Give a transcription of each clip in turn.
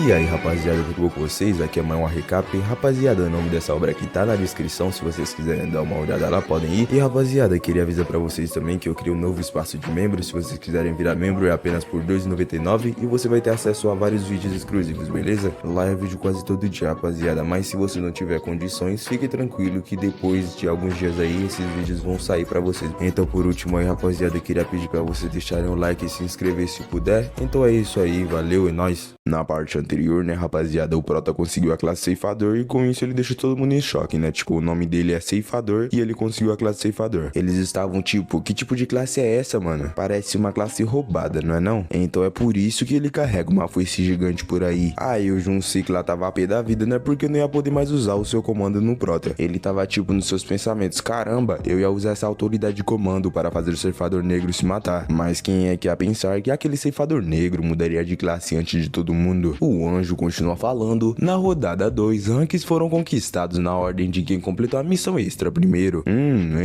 E aí rapaziada, tudo bom com vocês? Aqui é mais um recap. Rapaziada, o nome dessa obra aqui tá na descrição, se vocês quiserem dar uma olhada lá, podem ir. E rapaziada, queria avisar pra vocês também que eu criei um novo espaço de membros. Se vocês quiserem virar membro é apenas por R$ 2,99 e você vai ter acesso a vários vídeos exclusivos, beleza? Lá é vídeo quase todo dia, rapaziada, mas se você não tiver condições, fique tranquilo que depois de alguns dias aí, esses vídeos vão sair pra vocês. Então por último aí, rapaziada, eu queria pedir pra vocês deixarem o like e se inscrever se puder. Então é isso aí, valeu e nóis! Na parte anterior, né, rapaziada, o Prota conseguiu a classe Ceifador e com isso ele deixa todo mundo em choque, né? Tipo, o nome dele é Ceifador e ele conseguiu a classe Ceifador. Eles estavam tipo, que tipo de classe é essa, mano? Parece uma classe roubada, não é não? Então é por isso que ele carrega uma foice gigante por aí. Aí o Junsei lá tava a pé da vida, né? Porque não ia poder mais usar o seu comando no Prota. Ele tava tipo nos seus pensamentos, caramba, eu ia usar essa autoridade de comando para fazer o Ceifador Negro se matar. Mas quem é que ia pensar que aquele Ceifador Negro mudaria de classe antes de todo mundo? O anjo continua falando. Na rodada 2, ranks foram conquistados na ordem de quem completou a missão extra primeiro.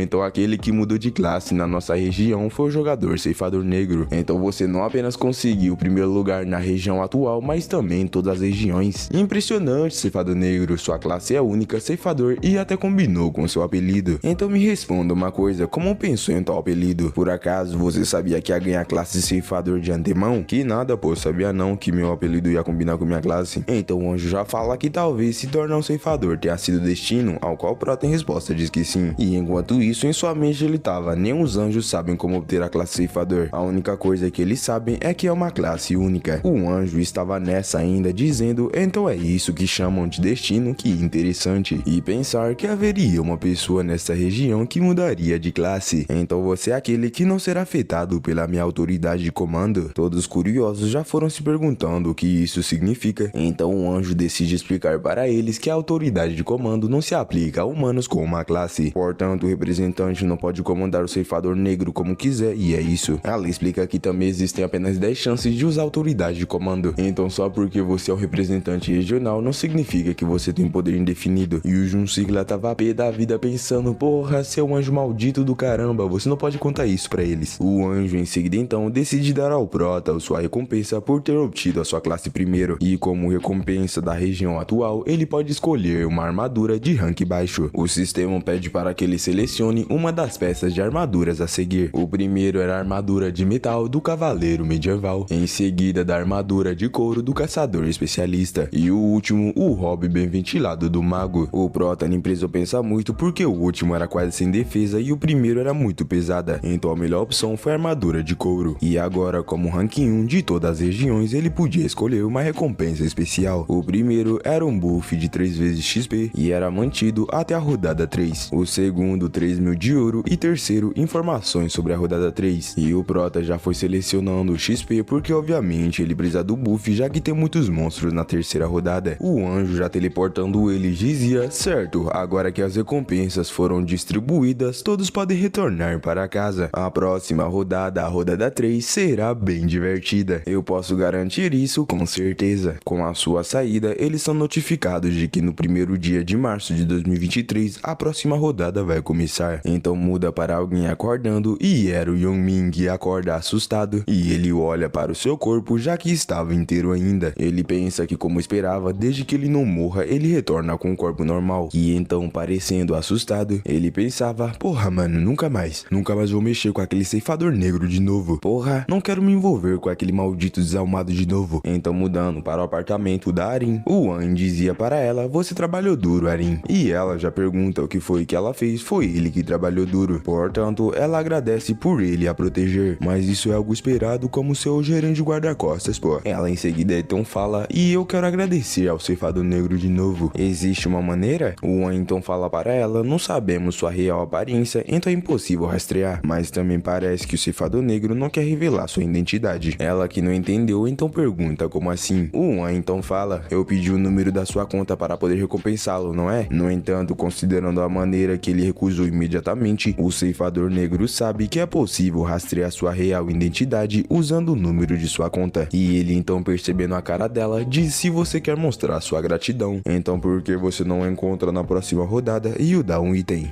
Então aquele que mudou de classe na nossa região foi o jogador Ceifador Negro. Então você não apenas conseguiu o primeiro lugar na região atual, mas também em todas as regiões. Impressionante, Ceifador Negro, sua classe é única, Ceifador, e até combinou com seu apelido. Então me responda uma coisa, como pensou em tal apelido? Por acaso você sabia que ia ganhar a classe Ceifador de antemão? Que nada, pô, sabia não que meu apelido ia combinar com minha classe. Então o anjo já fala que talvez se tornar um ceifador tenha sido destino, ao qual o Prota em resposta diz que sim. E enquanto isso, em sua mente ele tava, nem os anjos sabem como obter a classe ceifador. A única coisa que eles sabem é que é uma classe única. O anjo estava nessa ainda, dizendo, então é isso que chamam de destino, que interessante. E pensar que haveria uma pessoa nessa região que mudaria de classe. Então você é aquele que não será afetado pela minha autoridade de comando. Todos curiosos já foram se perguntando o que isso significa. Então o anjo decide explicar para eles que a autoridade de comando não se aplica a humanos com uma classe. Portanto, o representante não pode comandar o Ceifador Negro como quiser, e é isso. Ela explica que também existem apenas 10 chances de usar a autoridade de comando. Então só porque você é o representante regional não significa que você tem poder indefinido. E o Junsei lá tava a pé da vida pensando, porra, seu anjo maldito do caramba, você não pode contar isso pra eles. O anjo em seguida então decide dar ao Prota sua recompensa por ter obtido a sua classe primeiro, e como recompensa da região atual, ele pode escolher uma armadura de rank baixo. O sistema pede para que ele selecione uma das peças de armaduras a seguir. O primeiro era a armadura de metal do cavaleiro medieval, em seguida da armadura de couro do caçador especialista, e o último, o hobby bem ventilado do mago. O Prota nem precisou pensar muito porque o último era quase sem defesa e o primeiro era muito pesada, então a melhor opção foi a armadura de couro. E agora, como rank 1 de todas as regiões, ele podia escolher uma recompensa especial. O primeiro era um buff de 3 vezes XP e era mantido até a rodada 3. O segundo, 3.000 de ouro, e terceiro, informações sobre a rodada 3. E o Prota já foi selecionando o XP porque obviamente ele precisa do buff, já que tem muitos monstros na terceira rodada. O anjo já teleportando ele dizia, certo, agora que as recompensas foram distribuídas, todos podem retornar para casa. A próxima rodada, a rodada 3, será bem divertida. Eu posso garantir isso com certeza. Com a sua saída, eles são notificados de que no primeiro dia de março de 2023, a próxima rodada vai começar. Então muda para alguém acordando e era o Yongming acorda assustado e ele olha para o seu corpo já que estava inteiro ainda. Ele pensa que como esperava, desde que ele não morra, ele retorna com o corpo normal. E então, parecendo assustado, ele pensava, porra mano, nunca mais vou mexer com aquele ceifador negro de novo. Porra, não quero me envolver com aquele maldito desalmado de novo. Então mudando para o apartamento da Arin, o An dizia para ela, você trabalhou duro, Arin. E ela já pergunta o que foi que ela fez, foi ele que trabalhou duro. Portanto, ela agradece por ele a proteger, mas isso é algo esperado como seu gerente de guarda-costas, pô. Ela em seguida então fala, e eu quero agradecer ao ceifador negro de novo. Existe uma maneira? O An então fala para ela, não sabemos sua real aparência, então é impossível rastrear, mas também parece que o ceifador negro não quer revelar sua identidade. Ela que não entendeu, então pergunta como assim? sim. O Wan então fala: eu pedi o número da sua conta para poder recompensá-lo, não é? No entanto, considerando a maneira que ele recusou imediatamente, o ceifador negro sabe que é possível rastrear sua real identidade usando o número de sua conta. E ele então, percebendo a cara dela, diz: se você quer mostrar sua gratidão, então por que você não o encontra na próxima rodada e o dá um item?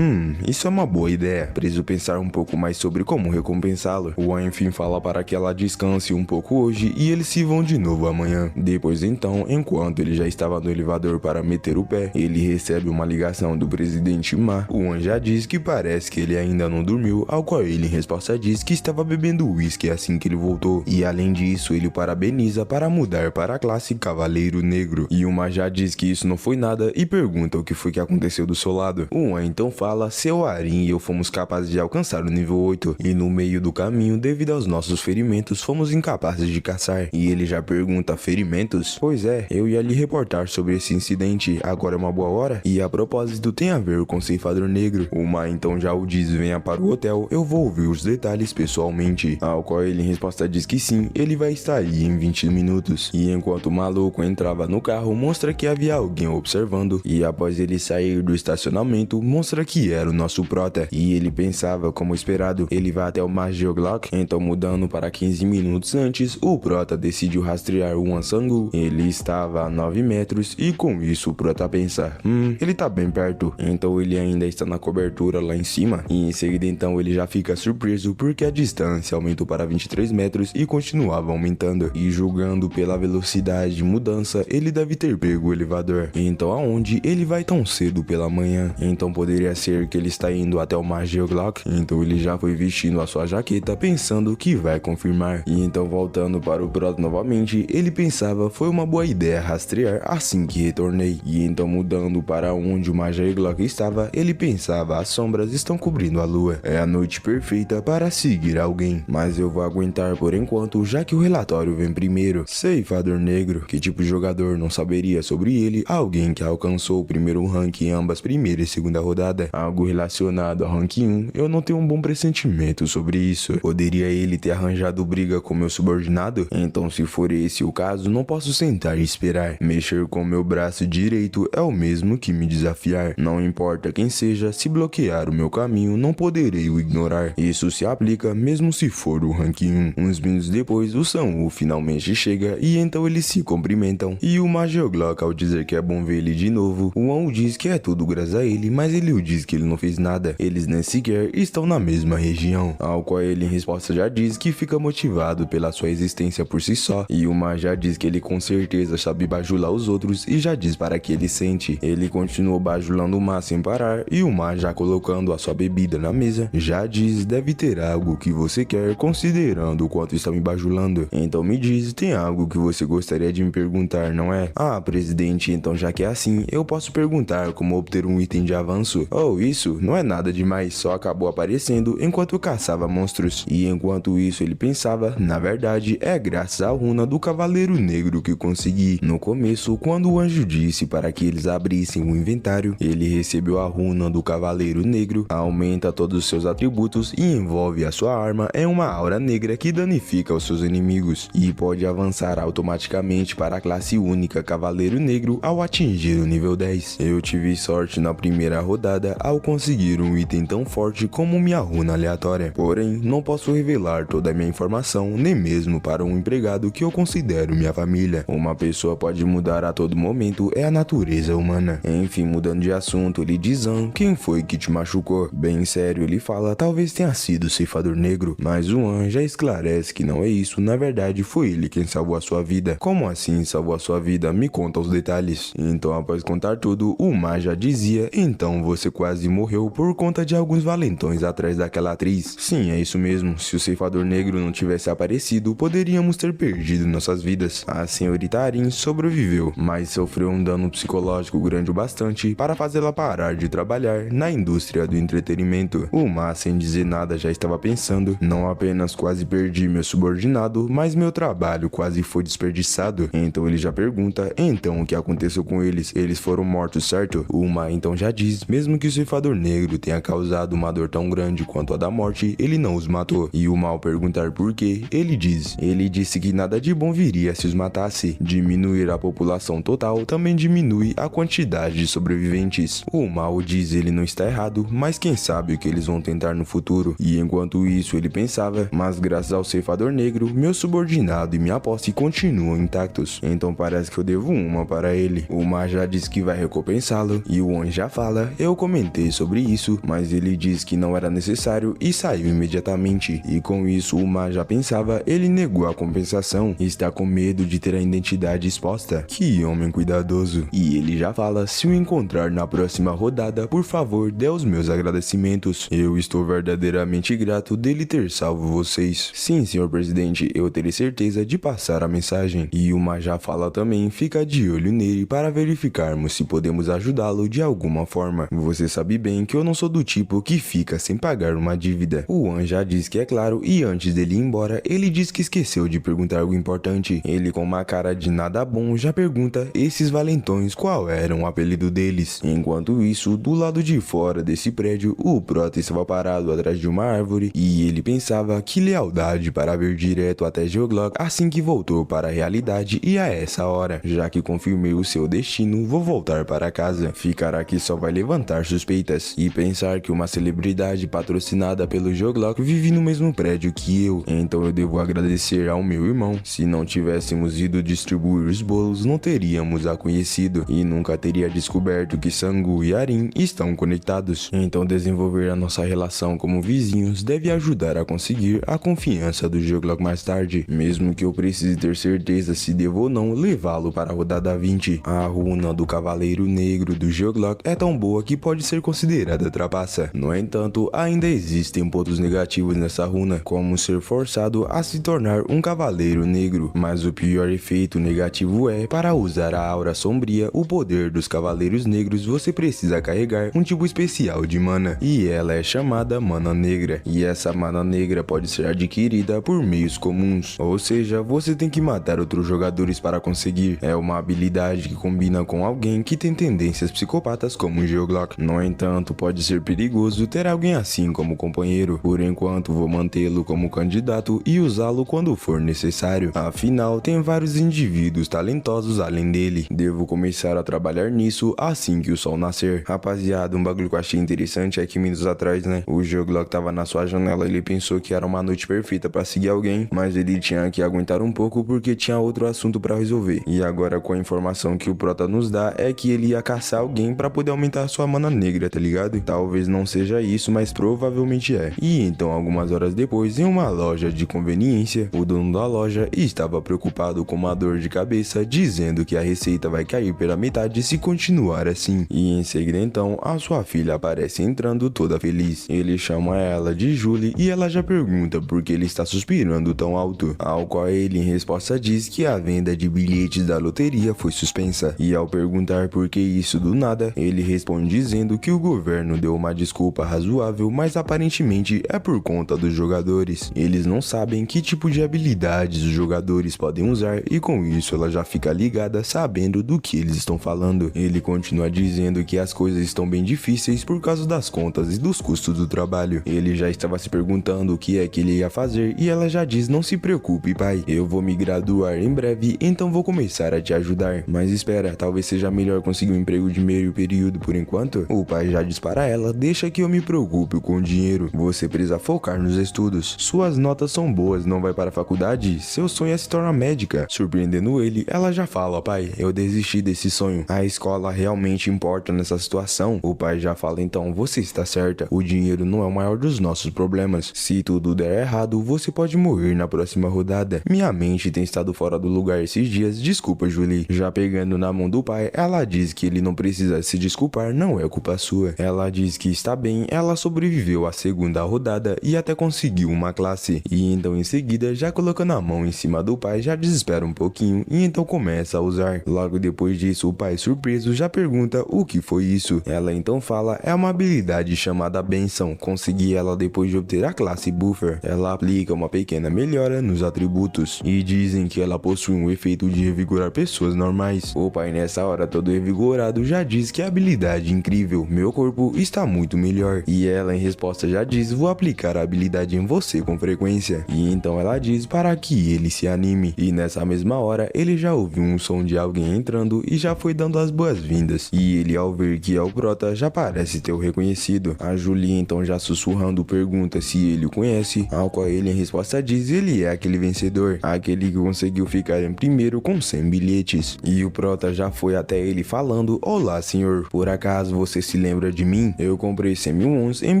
Isso é uma boa ideia. Preciso pensar um pouco mais sobre como recompensá-lo. O Wan enfim fala para que ela descanse um pouco hoje e eles se vão de novo amanhã. Depois então, enquanto ele já estava no elevador para meter o pé, ele recebe uma ligação do presidente Ma. O Wan já diz que parece que ele ainda não dormiu, ao qual ele em resposta diz que estava bebendo uísque assim que ele voltou. E além disso, ele o parabeniza para mudar para a classe Cavaleiro Negro. E o Ma já diz que isso não foi nada e pergunta o que foi que aconteceu do seu lado. O Wan então fala: seu Arin e eu fomos capazes de alcançar o nível 8 e no meio do caminho, devido aos nossos ferimentos, fomos incapazes de caçar. E ele já pergunta: ferimentos? Pois é, eu ia lhe reportar sobre esse incidente, agora é uma boa hora? E a propósito, tem a ver com o ceifador negro. O Ma então já o diz: venha para o hotel, eu vou ouvir os detalhes pessoalmente. Ao qual ele em resposta diz que sim, ele vai estar aí em 20 minutos. E enquanto o maluco entrava no carro, mostra que havia alguém observando, e após ele sair do estacionamento, mostra que era o nosso prota. E ele pensava, como esperado, ele vai até o Magioglock. Então, mudando para 15 minutos antes, o prota decidiu rastrear o Wan Sang-woo. Ele estava a 9 metros e com isso o prota pensa: ele tá bem perto, então ele ainda está na cobertura lá em cima. E em seguida então ele já fica surpreso porque a distância aumentou para 23 metros e continuava aumentando. E julgando pela velocidade de mudança, ele deve ter pego o elevador. Então aonde ele vai tão cedo pela manhã? Então poderia ser que ele está indo até o Magioglock. Então ele já foi vestindo a sua jaqueta pensando que vai confirmar. E então voltando para o prota novamente, ele pensava: foi uma boa ideia rastrear assim que retornei. E então mudando para onde o Magioglock estava, ele pensava: as sombras estão cobrindo a lua. É a noite perfeita para seguir alguém. Mas eu vou aguentar por enquanto, já que o relatório vem primeiro. Ceifador Negro, que tipo de jogador não saberia sobre ele? Alguém que alcançou o primeiro rank em ambas primeira e segunda rodada. Algo relacionado ao rank 1, eu não tenho um bom pressentimento sobre isso. Poderia ele ter arranjado briga com meu subordinado? Então se for esse o caso, não posso sentar e esperar. Mexer com meu braço direito é o mesmo que me desafiar. Não importa quem seja, se bloquear o meu caminho, não poderei o ignorar. Isso se aplica mesmo se for o rank 1. Uns minutos depois, o Sang-woo finalmente chega e então eles se cumprimentam. E o Magioglock, ao dizer que é bom ver ele de novo, o Wan diz que é tudo graças a ele, mas ele o diz que ele não fez nada. Eles nem sequer estão na mesma região. Ao qual ele em resposta já diz que fica motivado pela sua existência por si só. E o Ma já diz que ele com certeza sabe bajular os outros e já diz para que ele sente. Ele continuou bajulando o Ma sem parar e o Ma, já colocando a sua bebida na mesa, já diz: deve ter algo que você quer considerando o quanto está me bajulando. Então me diz, tem algo que você gostaria de me perguntar, não é? Ah, presidente, então já que é assim, eu posso perguntar como obter um item de avanço? Oh, isso não é nada demais, só acabou aparecendo enquanto eu caçava monstros. E enquanto isso ele pensava, na verdade é graças à runa do Cavaleiro Negro que consegui. No começo, quando o anjo disse para que eles abrissem o inventário, ele recebeu a runa do Cavaleiro Negro, aumenta todos os seus atributos e envolve a sua arma em uma aura negra que danifica os seus inimigos e pode avançar automaticamente para a classe única Cavaleiro Negro ao atingir o nível 10. Eu tive sorte na primeira rodada ao conseguir um item tão forte como minha runa aleatória, porém não posso revelar toda a minha informação nem mesmo para um empregado que eu considero minha família. Uma pessoa pode mudar a todo momento, é a natureza humana. Enfim, mudando de assunto, ele diz: quem foi que te machucou? Bem sério, ele fala: talvez tenha sido o ceifador negro, mas o Wan já esclarece que não é isso, na verdade foi ele quem salvou a sua vida. Como assim salvou a sua vida? Me conta os detalhes. Então após contar tudo, o Ma já dizia: então você quase morreu por conta de alguns valentões atrás daquela atriz. Sim, é isso mesmo, se o ceifador negro não tivesse aparecido, poderíamos ter perdido nossas vidas. A senhorita Arin sobreviveu, mas sofreu um dano psicológico grande o bastante para fazê-la parar de trabalhar na indústria do entretenimento. O Ma, sem dizer nada, já estava pensando: não apenas quase perdi meu subordinado, mas meu trabalho quase foi desperdiçado. Então ele já pergunta: então o que aconteceu com eles? Eles foram mortos, certo? O Ma então já diz: mesmo que o ceifador negro tenha causado uma dor tão grande quanto a da morte, ele não os matou. E o Ma, ao perguntar por quê, ele disse que nada de bom viria se os matasse. Diminuir a população total também diminui a quantidade de sobreviventes. O mal diz ele não está errado, mas quem sabe o que eles vão tentar no futuro. E enquanto isso ele pensava, mas graças ao ceifador negro, meu subordinado e minha posse continuam intactos. Então parece que eu devo uma para ele. O Ma já diz que vai recompensá-lo e o Wan já fala, eu comentei sobre isso, mas ele diz que não era necessário e saiu imediatamente. E com isso o Ma já pensava, ele negou a compensação e está com medo de ter a identidade exposta. Que homem cuidadoso. E ele já fala, se o encontrar na próxima rodada, por favor dê os meus agradecimentos. Eu estou verdadeiramente grato dele ter salvo vocês. Sim, senhor presidente, eu terei certeza de passar a mensagem. E o Ma já fala também, fica de olho nele para verificarmos se podemos ajudá-lo de alguma forma. Você sabe bem que eu não sou do tipo que fica sem pagar uma dívida. O Wan já diz que é claro e antes dele ir embora, ele diz que esqueceu de perguntar algo importante. Ele com uma cara de nada bom já pergunta esses valentões qual era o apelido deles. Enquanto isso, do lado de fora desse prédio, o Prota estava parado atrás de uma árvore e ele pensava que lealdade para vir direto até Geoglock assim que voltou para a realidade e a essa hora. Já que confirmei o seu destino, vou voltar para casa. Ficar aqui só vai levantar suspeitas. E pensar que uma celebridade patrocinada pelo Geoglock vive no mesmo prédio que eu. Então eu devo agradecer ao meu irmão. Se não tivéssemos ido distribuir os bolos, não teríamos a conhecido. E nunca teria descoberto que Sangu e Arin estão conectados. Então desenvolver a nossa relação como vizinhos deve ajudar a conseguir a confiança do Geoglock mais tarde. Mesmo que eu precise ter certeza se devo ou não levá-lo para a rodada 20. A runa do Cavaleiro Negro do Geoglock é tão boa que pode ser considerada trapaça. No entanto, ainda existem pontos negativos nessa runa, como ser forçado a se tornar um Cavaleiro Negro. Mas o pior efeito negativo é, para usar a Aura Sombria, o poder dos Cavaleiros Negros, você precisa carregar um tipo especial de mana, e ela é chamada Mana Negra. E essa Mana Negra pode ser adquirida por meios comuns, ou seja, você tem que matar outros jogadores para conseguir. É uma habilidade que combina com alguém que tem tendências psicopatas como o Geoglock. No entanto, pode ser perigoso ter alguém assim como companheiro. Por enquanto, vou mantê-lo como candidato e usá-lo quando for necessário. Afinal, tem vários indivíduos talentosos além dele. Devo começar a trabalhar nisso assim que o sol nascer. Rapaziada, um bagulho que eu achei interessante é que minutos atrás, né, o Geoglock tava na sua janela, ele pensou que era uma noite perfeita pra seguir alguém, mas ele tinha que aguentar um pouco porque tinha outro assunto pra resolver. E agora com a informação que o Prota nos dá é que ele ia caçar alguém pra poder aumentar a sua mana negra, tá ligado? Talvez não seja isso, mas provavelmente é. E então algumas horas depois, em uma loja de conveniência, o dono da loja estava preocupado com uma dor de cabeça, dizendo que a receita vai cair pela metade se continuar assim. E em seguida então, a sua filha aparece entrando toda feliz. Ele chama ela de Julie e ela já pergunta por que ele está suspirando tão alto, ao qual ele em resposta diz que a venda de bilhetes da loteria foi suspensa. E ao perguntar por que isso do nada, ele responde dizendo que o governo deu uma desculpa razoável, mas aparentemente é por conta dos jogadores. Eles não sabem que tipo de habilidades os jogadores podem usar e com isso ela já fica ligada sabendo do que eles estão falando. Ele continua dizendo que as coisas estão bem difíceis por causa das contas e dos custos do trabalho. Ele já estava se perguntando o que é que ele ia fazer e ela já diz, não se preocupe pai, eu vou me graduar em breve, então vou começar a te ajudar. Mas espera, talvez seja melhor conseguir um emprego de meio período por enquanto. O pai já diz para ela, deixa que eu me preocupe com o dinheiro, você precisa focar nos estudos, suas notas são boas, não vai para a faculdade, seu sonho é se tornar médica. Surpreendendo ele, ela já fala, pai, eu desisti desse sonho, a escola realmente importa nessa situação. O pai já fala, então você está certa, o dinheiro não é o maior dos nossos problemas, se tudo der errado, você pode morrer na próxima rodada. Minha mente tem estado fora do lugar esses dias, desculpa Julie. Já pegando na mão do pai, ela diz que ele não precisa se desculpar, não é culpa sua. Ela diz que está bem, ela sobreviveu à segunda rodada e até conseguiu uma classe. E então em seguida, já colocando a mão em cima do pai, já desespera um pouquinho e então começa a usar. Logo depois disso, o pai surpreso já pergunta o que foi isso. Ela então fala, é uma habilidade chamada Benção, consegui ela depois de obter a classe Buffer. Ela aplica uma pequena melhora nos atributos e dizem que ela possui um efeito de revigorar pessoas normais. O pai nessa hora todo revigorado já diz que a habilidade é incrível, meu corpo está muito melhor. E ela em resposta já diz, vou aplicar a habilidade em você com frequência. E então ela diz para que ele se anime. E nessa mesma hora ele já ouviu um som de alguém entrando e já foi dando as boas-vindas. E ele, ao ver que é o prota, já parece ter o reconhecido. A Julie então já sussurrando pergunta se ele o conhece, ao qual ele em resposta diz ele é aquele vencedor, aquele que conseguiu ficar em primeiro com 100 bilhetes. E o prota já foi até ele falando: olá senhor, por acaso você se lembra de mim? Eu comprei 100 mil wons em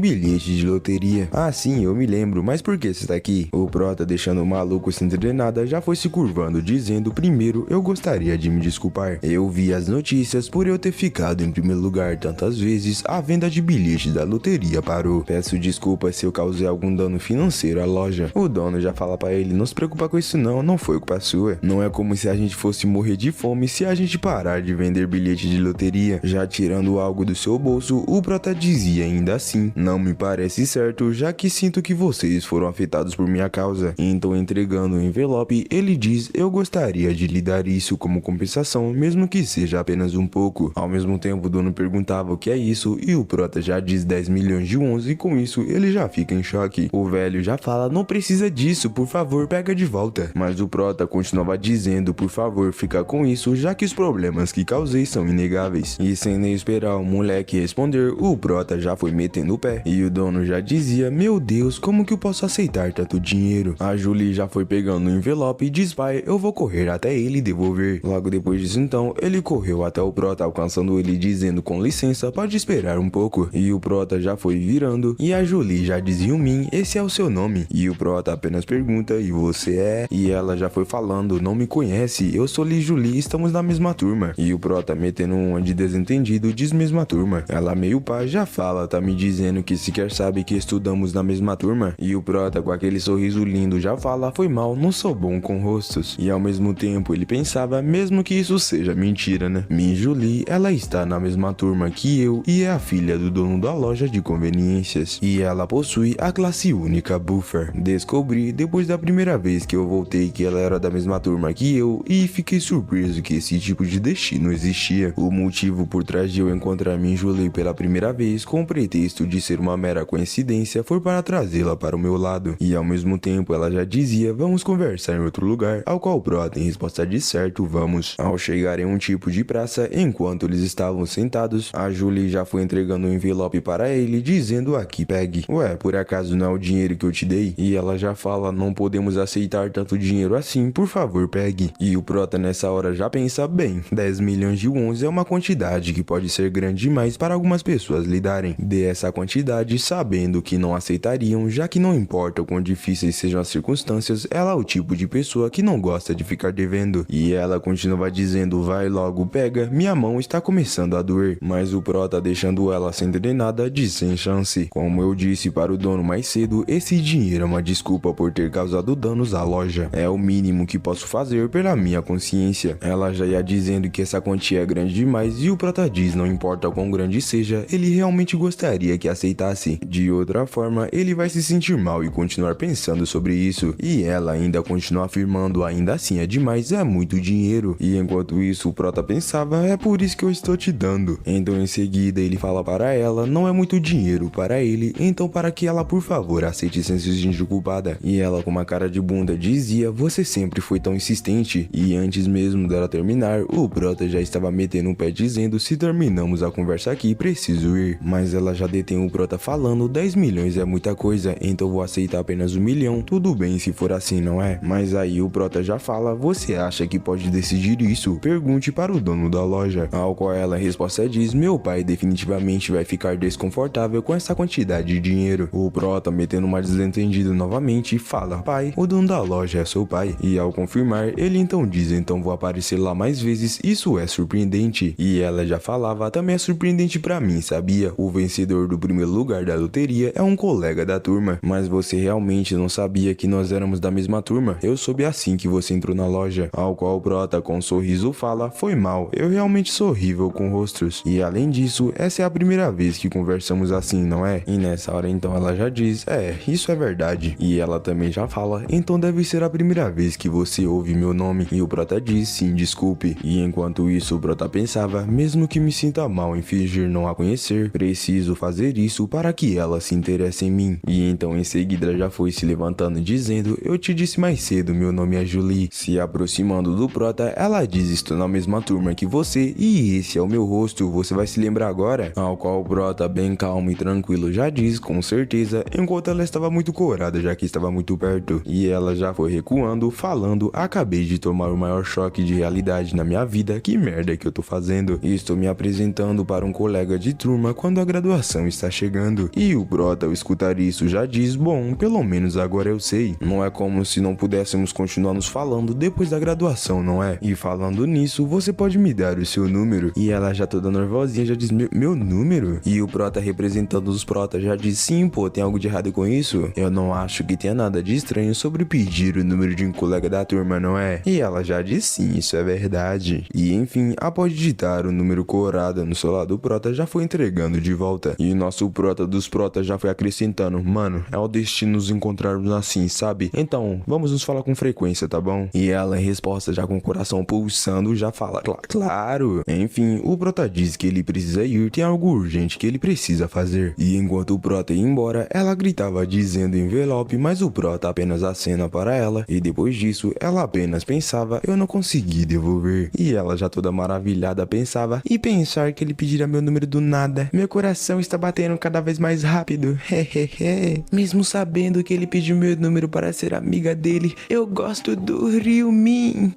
bilhete de loteria. Ah sim, eu me lembro, mas por que você está aqui? O prota, deixando o maluco sem entender nada, já foi se curvando dizendo: primeiro eu gostaria de me desculpar, eu vi as notícias por eu ter ficado em primeiro lugar tantas vezes, a venda de bilhetes da loteria parou. Peço desculpas se eu causei algum dano financeiro à loja. O dono já fala pra ele: não se preocupa com isso não foi culpa sua. Não é como se a gente fosse morrer de fome se a gente parar de vender bilhetes de loteria. Já tirando algo do seu bolso, o prota dizia ainda assim: não me parece certo, já que sinto que vocês foram afetados por minha causa. Então, entregando o envelope, ele diz: eu gostaria de lhe dar isso como compensação, mesmo que seja apenas um pouco. Ao mesmo tempo, o dono perguntava o que é isso e o prota já diz 10 milhões de wons e com isso ele já fica em choque. O velho já fala: não precisa disso, por favor, pega de volta. Mas o prota continuava dizendo: por favor, fica com isso, já que os problemas que causei são inegáveis. E sem nem esperar o moleque responder, o prota já foi metendo o pé. E o dono já dizia: meu Deus, como que eu posso aceitar tanto dinheiro? A Julie já foi pegando o envelope e diz: pai, eu vou correr até ele e devolver. Logo depois disso então, ele correu até o prota, alcançando ele dizendo: com licença, pode esperar um pouco. E o prota já foi virando e a Julie já dizia: mim, esse é o seu nome? E o prota apenas pergunta: e você é? E ela já foi falando: não me conhece, eu sou Li Julie, estamos na mesma turma. E o prota metendo uma de desentendido diz: mesma turma. Ela meio pá já fala: tá me dizendo que sequer sabe que estudamos na mesma turma? E o prota com aquele sorriso lindo já fala: foi mal, não sou bom com rostos. E ao mesmo tempo ele pensava: mesmo que isso seja mentira, né? Min Julie, ela está na mesma turma que eu e é a filha do dono da loja de conveniências. E ela possui a classe única Buffer. Descobri depois da primeira vez que eu voltei que ela era da mesma turma que eu e fiquei surpreso que esse tipo de destino existia. O motivo por trás de eu encontrar Min Julie pela primeira vez com o pretexto de ser uma mera coincidência foi para trazê-la para o meu lado. E ao mesmo tempo ela já dizia: vamos conversar em outro lugar, ao qual o prota em resposta de certo, vamos. Ao chegar em um tipo de praça, enquanto eles estavam sentados, a Julie já foi entregando um envelope para ele dizendo: aqui, pegue. Ué, por acaso não é o dinheiro que eu te dei? E ela já fala: não podemos aceitar tanto dinheiro assim, por favor, pegue. E o prota nessa hora já pensa: bem, 10 milhões de wons é uma quantidade que pode ser grande demais para algumas pessoas lidarem. Dê essa quantidade sabendo que não aceitariam, já que não importa o quão difíceis sejam as circunstâncias, ela é o tipo de pessoa que não gosta de ficar devendo. E ela continuava dizendo: vai logo, pega, minha mão está começando a doer. Mas o prota, deixando ela sem entender nada, diz: sem chance. Como eu disse para o dono mais cedo, esse dinheiro é uma desculpa por ter causado danos à loja. É o mínimo que posso fazer pela minha consciência. Ela já ia dizendo que essa quantia é grande demais e o prota diz: não importa quão grande seja, ele realmente gostaria que aceitasse. De outra forma, ele vai se sentir mal e continuar pensando sobre isso. E ela ainda continua afirmando: ainda assim é demais, é muito dinheiro. E enquanto isso o prota pensava: é por isso que eu estou te dando. Então em seguida ele fala para ela: não é muito dinheiro para ele, então para que ela por favor aceite sem se sentir culpada. E ela com uma cara de bunda dizia: você sempre foi tão insistente. E antes mesmo dela terminar, o prota já estava metendo um pé dizendo: se terminamos a conversa aqui, preciso ir. Mas ela já detém o prota falando: 10 milhões é muita coisa, então vou aceitar apenas 1 milhão. Tudo bem se for assim, não é? Mas aí o prota já fala: você acha que pode decidir isso? Pergunte para o dono da loja. Ao qual ela em resposta diz: meu pai definitivamente vai ficar desconfortável com essa quantidade de dinheiro. O prota, metendo uma desentendida novamente, fala: pai, o dono da loja é seu pai. E ao confirmar, ele então diz: então vou aparecer lá mais vezes, isso é surpreendente. E ela já falava: também é surpreendente pra mim, sabia? O vencedor do primeiro lugar da loteria é um colega da turma. Mas você realmente não sabia que nós éramos da mesma turma? Eu soube assim que você entrou na loja. Ao qual o prota com um sorriso fala: foi mal, eu realmente sou horrível com rostos. E além disso, essa é a primeira vez que conversamos assim, não é? E nessa hora então ela já diz: isso é verdade. E ela também já fala: então deve ser a primeira vez que você ouve meu nome. E o prota diz: sim, desculpe. E enquanto isso o prota pensava: mesmo que me sinta mal em fingir não a conhecer, preciso fazer isso para que ela se interesse em mim. E então em seguida já foi se levantando dizendo: eu te disse mais cedo, meu nome é Julie. Se aproximando do prota, ela diz: estou na mesma turma que você e esse é o meu rosto, você vai se lembrar agora? Ao qual o prota, bem calmo e tranquilo, já diz com certeza, enquanto ela estava muito corada, já que estava muito perto. E ela já foi recuando, falando: acabei de tomar o maior choque de realidade na minha vida, que merda que eu tô fazendo? Estou me apresentando para um colega de turma quando a graduação está chegando. E o prota, ao escutar isso, já diz: bom, pelo menos agora eu sei. Não é como se não pudéssemos continuar nos falando depois da graduação, não é? E falando nisso, você pode me dar o seu número? E ela já toda nervosinha já diz: meu número? E o prota, representando os protas, já diz: sim, pô, tem algo de errado com isso? Eu não acho que tenha nada de estranho sobre pedir o número de um colega da turma, não é? E ela já diz: sim, isso é verdade. E enfim, após digitar o número corada no celular do prota, já foi entregando de volta. E nosso prota dos protas já foi acrescentando: mano, é o destino nos encontrarmos assim, sabe? Então, vamos nos falar com frequência, tá bom? E ela, em resposta, já com o coração pulsando, já fala: claro. Enfim, o prota diz que ele precisa ir, tem algo urgente que ele precisa fazer. E enquanto o prota ia embora, ela gritava dizendo envelope, mas o prota apenas acena para ela. E depois disso, ela apenas pensava: eu não consegui devolver. E ela, já toda maravilhada, pensava: e pensar que ele pedirá meu número do nada? Meu coração está batendo cada vez mais rápido. Hehehe. Mesmo sabendo que ele pediu meu número para ser amiga dele, eu gosto do Ryumin.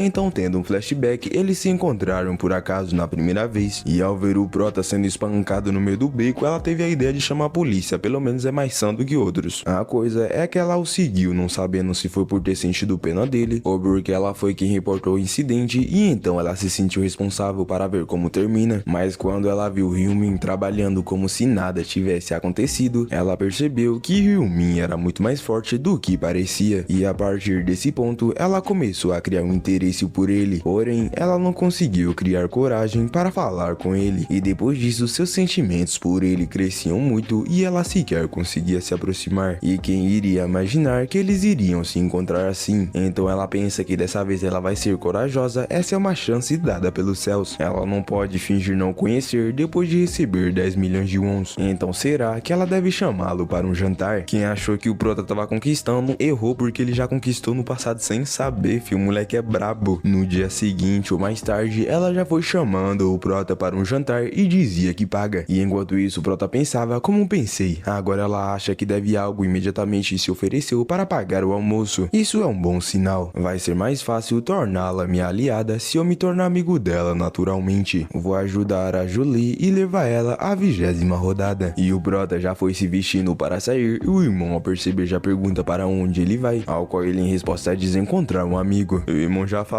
Então, tendo um flashback, eles se encontraram por acaso na primeira vez, e ao ver o prota sendo espancado no meio do beco, ela teve a ideia de chamar a polícia, pelo menos é mais sã do que outros. A coisa é que ela o seguiu, não sabendo se foi por ter sentido pena dele, ou porque ela foi quem reportou o incidente, e então ela se sentiu responsável para ver como termina. Mas quando ela viu Ryumin trabalhando como se nada tivesse acontecido, ela percebeu que Ryumin era muito mais forte do que parecia, e a partir desse ponto, ela começou a criar um interesse por ele, porém ela não conseguiu criar coragem para falar com ele, e depois disso seus sentimentos por ele cresciam muito e ela sequer conseguia se aproximar, e quem iria imaginar que eles iriam se encontrar assim? Então ela pensa que dessa vez ela vai ser corajosa, essa é uma chance dada pelos céus, ela não pode fingir não conhecer depois de receber 10 milhões de wons, então será que ela deve chamá-lo para um jantar? Quem achou que o prota tava conquistando, errou, porque ele já conquistou no passado sem saber, filho, o moleque é brabo. No dia seguinte ou mais tarde, ela já foi chamando o prota para um jantar e dizia que paga. E enquanto isso, o prota pensava como pensei. Agora ela acha que deve algo e imediatamente se ofereceu para pagar o almoço. Isso é um bom sinal. Vai ser mais fácil torná-la minha aliada se eu me tornar amigo dela naturalmente. Vou ajudar a Julie e levar ela à 20ª rodada. E o prota já foi se vestindo para sair e o irmão, ao perceber, já pergunta para onde ele vai, ao qual ele em resposta diz encontrar um amigo. E o irmão já fala: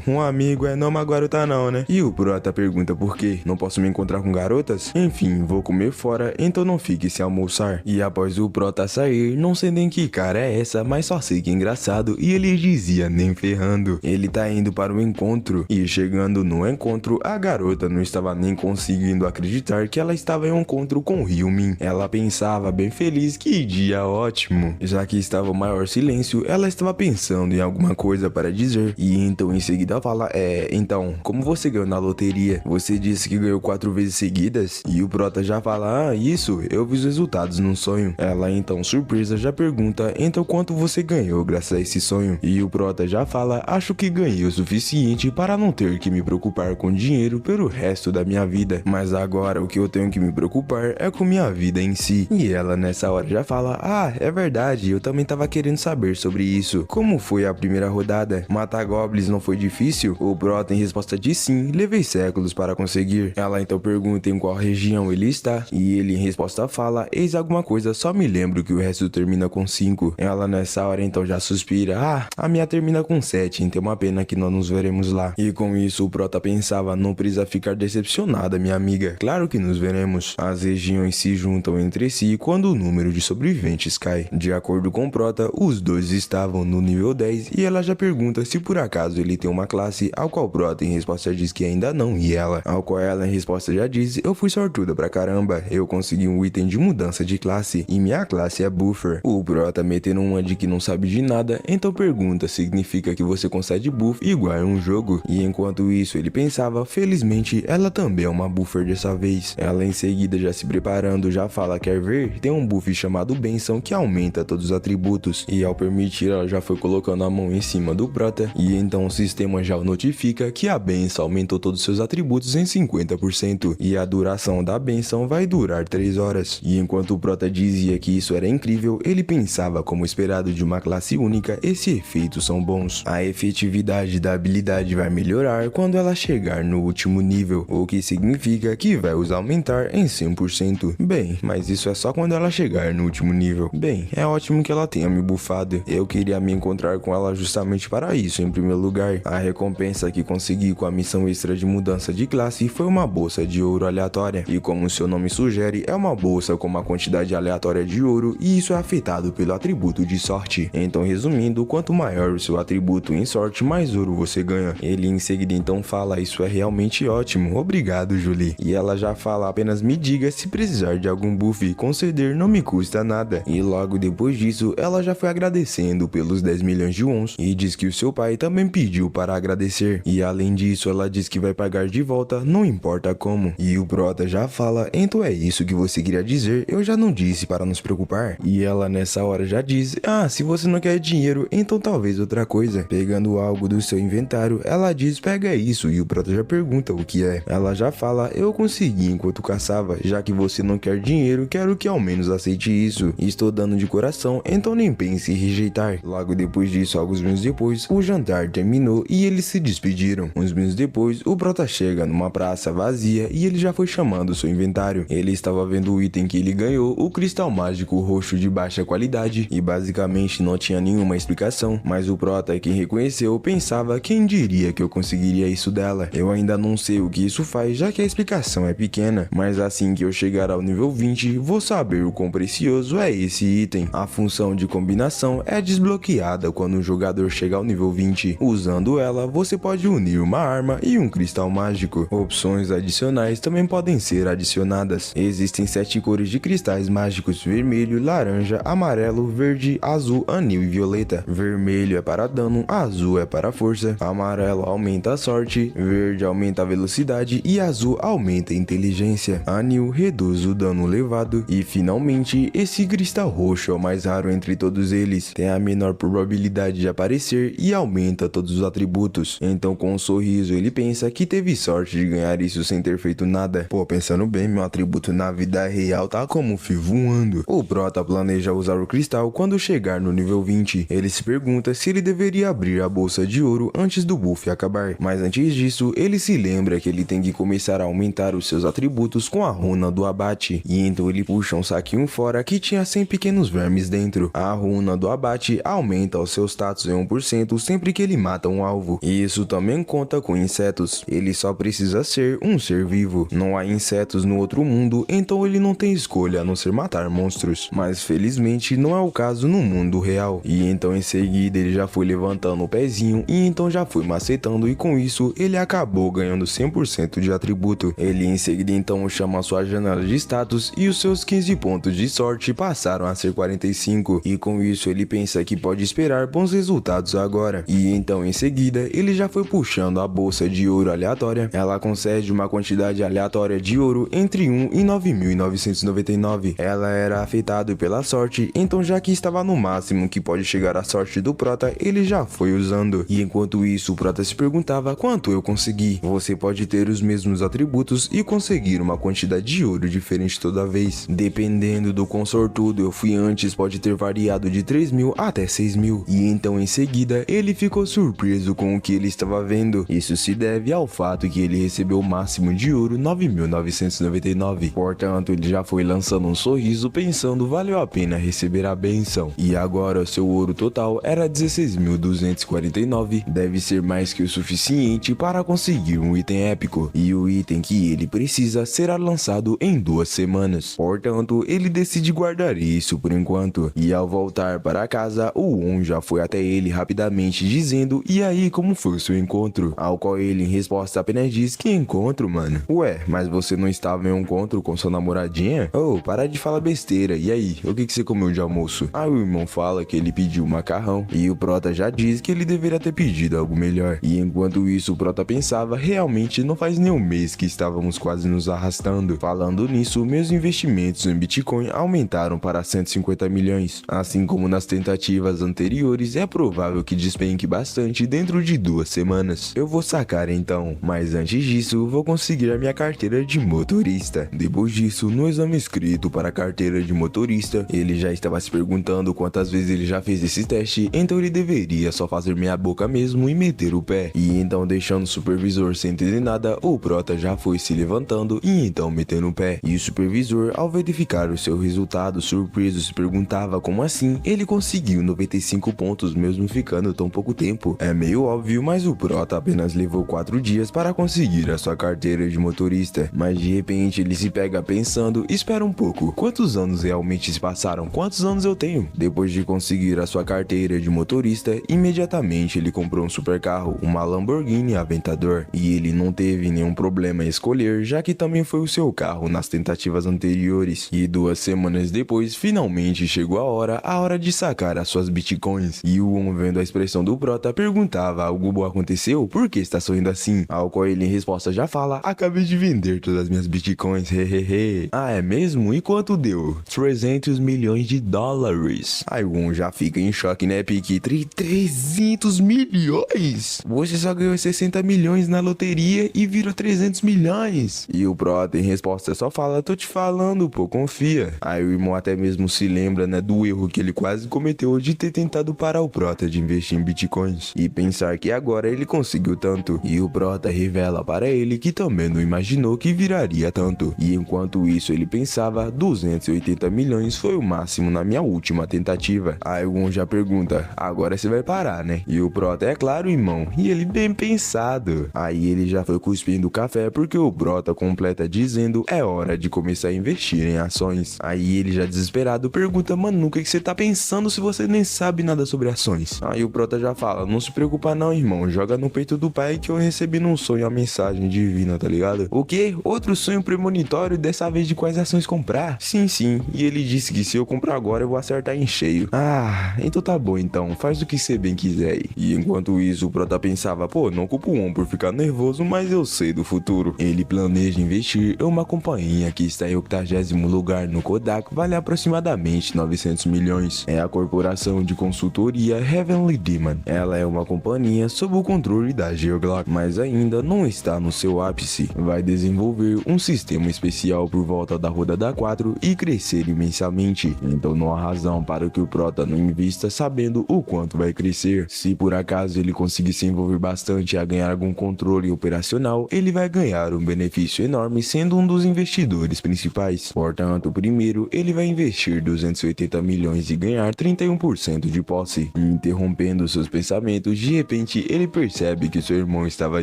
um amigo é não uma garota não, né? E o prota pergunta por quê? Não posso me encontrar com garotas? Enfim, vou comer fora, então não fique sem almoçar. E após o prota sair, não sei nem que cara é essa, mas só sei que é engraçado, e ele dizia nem ferrando. Ele tá indo para o encontro, e chegando no encontro, a garota não estava nem conseguindo acreditar que ela estava em um encontro com Ryumin. Ela pensava bem feliz, que dia ótimo. Já que estava o maior silêncio, ela estava pensando em alguma coisa para dizer, e então em seguida fala: então, como você ganhou na loteria? Você disse que ganhou 4 vezes seguidas? E o prota já fala: isso, eu vi os resultados num sonho. Ela então, surpresa, já pergunta: então quanto você ganhou graças a esse sonho? E o prota já fala: acho que ganhei o suficiente para não ter que me preocupar com dinheiro pelo resto da minha vida, mas agora o que eu tenho que me preocupar é com minha vida em si. E ela nessa hora já fala: é verdade, eu também tava querendo saber sobre isso. Como foi a primeira rodada? Matar goblins não foi difícil? O prota em resposta diz sim, levei séculos para conseguir. Ela então pergunta em qual região ele está, e ele em resposta fala: eis alguma coisa, só me lembro que o resto termina com 5. Ela nessa hora então já suspira: a minha termina com 7, então é uma pena que não nos veremos lá. E com isso o prota pensava: não precisa ficar decepcionada, minha amiga, claro que nos veremos. As regiões se juntam entre si quando o número de sobreviventes cai. De acordo com o prota, os dois estavam no nível 10, e ela já pergunta se por acaso caso ele tem uma classe, ao qual o Prota em resposta diz que ainda não, e ela, ao qual ela em resposta já diz: eu fui sortuda pra caramba, eu consegui um item de mudança de classe, e minha classe é Buffer. O Prota metendo uma de que não sabe de nada, então pergunta: significa que você concede buff igual em um jogo? E enquanto isso ele pensava, felizmente ela também é uma Buffer dessa vez. Ela em seguida já se preparando, já fala: quer ver? Tem um buff chamado Benção que aumenta todos os atributos, e ao permitir ela já foi colocando a mão em cima do Prota, e então o sistema já o notifica que a benção aumentou todos os seus atributos em 50%, e a duração da benção vai durar 3 horas. E enquanto o Prota dizia que isso era incrível, ele pensava, como esperado de uma classe única, esses efeitos são bons. A efetividade da habilidade vai melhorar quando ela chegar no último nível, o que significa que vai os aumentar em 100%. Bem, mas isso é só quando ela chegar no último nível. Bem, é ótimo que ela tenha me bufado. Eu queria me encontrar com ela justamente para isso em primeiro lugar. A recompensa que consegui com a missão extra de mudança de classe foi uma bolsa de ouro aleatória. E como seu nome sugere, é uma bolsa com uma quantidade aleatória de ouro, e isso é afetado pelo atributo de sorte. Então, resumindo, quanto maior o seu atributo em sorte, mais ouro você ganha. Ele em seguida então fala: isso é realmente ótimo, obrigado, Julie. E ela já fala: apenas me diga se precisar de algum buff, conceder não me custa nada. E logo depois disso, ela já foi agradecendo pelos 10 milhões de wons, e diz que o seu pai também pediu para agradecer. E além disso, ela diz que vai pagar de volta, não importa como. E o Prota já fala: então é isso que você queria dizer, eu já não disse para nos preocupar. E ela nessa hora já diz: ah, se você não quer dinheiro, então talvez outra coisa. Pegando algo do seu inventário, ela diz: pega isso, e o Prota já pergunta o que é. Ela já fala: eu consegui enquanto caçava, já que você não quer dinheiro, quero que ao menos aceite isso. Estou dando de coração, então nem pense em rejeitar. Logo depois disso, alguns minutos depois, o jantar terminou e eles se despediram. Uns minutos depois, o Prota chega numa praça vazia e ele já foi chamando seu inventário. Ele estava vendo o item que ele ganhou, o cristal mágico roxo de baixa qualidade, e basicamente não tinha nenhuma explicação, mas o Prota, quem reconheceu, pensava: quem diria que eu conseguiria isso dela? Eu ainda não sei o que isso faz, já que a explicação é pequena, mas assim que eu chegar ao nível 20, vou saber o quão precioso é esse item. A função de combinação é desbloqueada quando um jogador chega ao nível 20. Usando ela, você pode unir uma arma e um cristal mágico. Opções adicionais também podem ser adicionadas. Existem 7 cores de cristais mágicos: vermelho, laranja, amarelo, verde, azul, anil e violeta. Vermelho é para dano, azul é para força, amarelo aumenta a sorte, verde aumenta a velocidade e azul aumenta a inteligência. Anil reduz o dano levado, e finalmente esse cristal roxo é o mais raro entre todos eles, tem a menor probabilidade de aparecer e aumenta todos os atributos. Então, com um sorriso, ele pensa que teve sorte de ganhar isso sem ter feito nada. Pô, pensando bem, meu atributo na vida real tá como um fio voando. O Prota planeja usar o cristal quando chegar no nível 20. Ele se pergunta se ele deveria abrir a bolsa de ouro antes do buff acabar, mas antes disso, ele se lembra que ele tem que começar a aumentar os seus atributos com a runa do abate, e então ele puxa um saquinho fora que tinha 100 pequenos vermes dentro. A runa do abate aumenta os seus status em 1% sempre que ele mata um alvo, e isso também conta com insetos. Ele só precisa ser um ser vivo. Não há insetos no outro mundo, então ele não tem escolha a não ser matar monstros, mas felizmente não é o caso no mundo real. E então em seguida ele já foi levantando o pezinho, e então já foi macetando, e com isso ele acabou ganhando 100% de atributo. Ele em seguida então chama sua janela de status, e os seus 15 pontos de sorte passaram a ser 45, e com isso ele pensa que pode esperar bons resultados agora. E então em seguida ele já foi puxando a bolsa de ouro aleatória. Ela concede uma quantidade aleatória de ouro entre 1 e 9.999. Ela era afetada pela sorte, então já que estava no máximo que pode chegar a sorte do Prota, ele já foi usando. E enquanto isso, o Prota se perguntava: quanto eu consegui? Você pode ter os mesmos atributos e conseguir uma quantidade de ouro diferente toda vez. Dependendo do quão sortudo eu fui antes, pode ter variado de 3.000 até 6.000. E então em seguida ele ficou surpreso com o que ele estava vendo. Isso se deve ao fato que ele recebeu o máximo de ouro 9.999. Portanto, ele já foi lançando um sorriso pensando: valeu a pena receber a benção. E agora o seu ouro total era 16.249. Deve ser mais que o suficiente para conseguir um item épico, e o item que ele precisa será lançado em 2 semanas. Portanto, ele decide guardar isso por enquanto. E ao voltar para casa, o On já foi até ele rapidamente dizendo perguntando: e aí, como foi o seu encontro? Ao qual ele, em resposta, apenas diz: que encontro, mano? Ué, mas você não estava em um encontro com sua namoradinha? Oh, para de falar besteira. E aí, o que você comeu de almoço? Aí o irmão fala que ele pediu macarrão e o prota já diz que ele deveria ter pedido algo melhor. E enquanto isso, o prota pensava: realmente não faz nem um mês que estávamos quase nos arrastando. Falando nisso, meus investimentos em Bitcoin aumentaram para 150 milhões. Assim como nas tentativas anteriores, é provável que despenque bastante dentro de 2 semanas. Eu vou sacar então, mas antes disso, vou conseguir a minha carteira de motorista. Depois disso, no exame escrito para a carteira de motorista, ele já estava se perguntando quantas vezes ele já fez esse teste, então ele deveria só fazer meia boca mesmo e meter o pé. E então, deixando o supervisor sem entender nada, o prota já foi se levantando e então metendo o pé. E o supervisor, ao verificar o seu resultado, surpreso, se perguntava como assim ele conseguiu 95 pontos mesmo ficando tão pouco tempo. É meio óbvio, mas o prota apenas levou 4 dias para conseguir a sua carteira de motorista. Mas de repente ele se pega pensando: espera um pouco, quantos anos realmente se passaram? Quantos anos eu tenho? Depois de conseguir a sua carteira de motorista, imediatamente ele comprou um supercarro, uma Lamborghini Aventador. E ele não teve nenhum problema em escolher, já que também foi o seu carro nas tentativas anteriores. E 2 semanas depois, finalmente chegou a hora de sacar as suas bitcoins. E o homem, vendo a expressão do prota, perguntava: algo bom aconteceu? Por que está sorrindo assim? Ao qual ele, em resposta, já fala: acabei de vender todas as minhas bitcoins, hehehe. Ah, é mesmo? E quanto deu? 300 milhões de dólares. Aí o homem já fica em choque, né, Pique? 300 milhões? Você só ganhou 60 milhões na loteria e virou 300 milhões. E o prota, em resposta, só fala: tô te falando, pô, confia. Aí o irmão até mesmo se lembra, né, do erro que ele quase cometeu de ter tentado parar o prota de investir em bitcoins e pensar que agora ele conseguiu tanto. E o prota revela para ele que também não imaginou que viraria tanto. E enquanto isso ele pensava: 280 milhões foi o máximo na minha última tentativa. Aí o já pergunta: agora você vai parar, né? E o prota: é claro, irmão. E ele: bem pensado. Aí ele já foi cuspindo café porque o prota completa dizendo: é hora de começar a investir em ações. Aí ele, já desesperado, pergunta: mano, o que você tá pensando se você nem sabe nada sobre ações? Aí o prota já fala: não se preocupa não, irmão, joga no peito do pai que eu recebi num sonho a mensagem divina, tá ligado? O quê? Outro sonho premonitório, dessa vez de quais ações comprar? Sim, e ele disse que se eu comprar agora eu vou acertar em cheio. Ah, então tá bom então, faz o que você bem quiser aí. E enquanto isso o prota pensava: pô, não culpo o homem por ficar nervoso, mas eu sei do futuro. Ele planeja investir em uma companhia que está em 80º lugar no Kodak, vale aproximadamente 900 milhões. É a corporação de consultoria Heavenly Demon. Ela é uma companhia sob o controle da Geoglock, mas ainda não está no seu ápice. Vai desenvolver um sistema especial por volta da roda da 4 e crescer imensamente. Então não há razão para que o prota não invista sabendo o quanto vai crescer. Se por acaso ele conseguir se envolver bastante a ganhar algum controle operacional, ele vai ganhar um benefício enorme sendo um dos investidores principais. Portanto, primeiro ele vai investir 280 milhões e ganhar 31% de posse. Interrompendo seus pensamentos, de repente ele percebe que seu irmão estava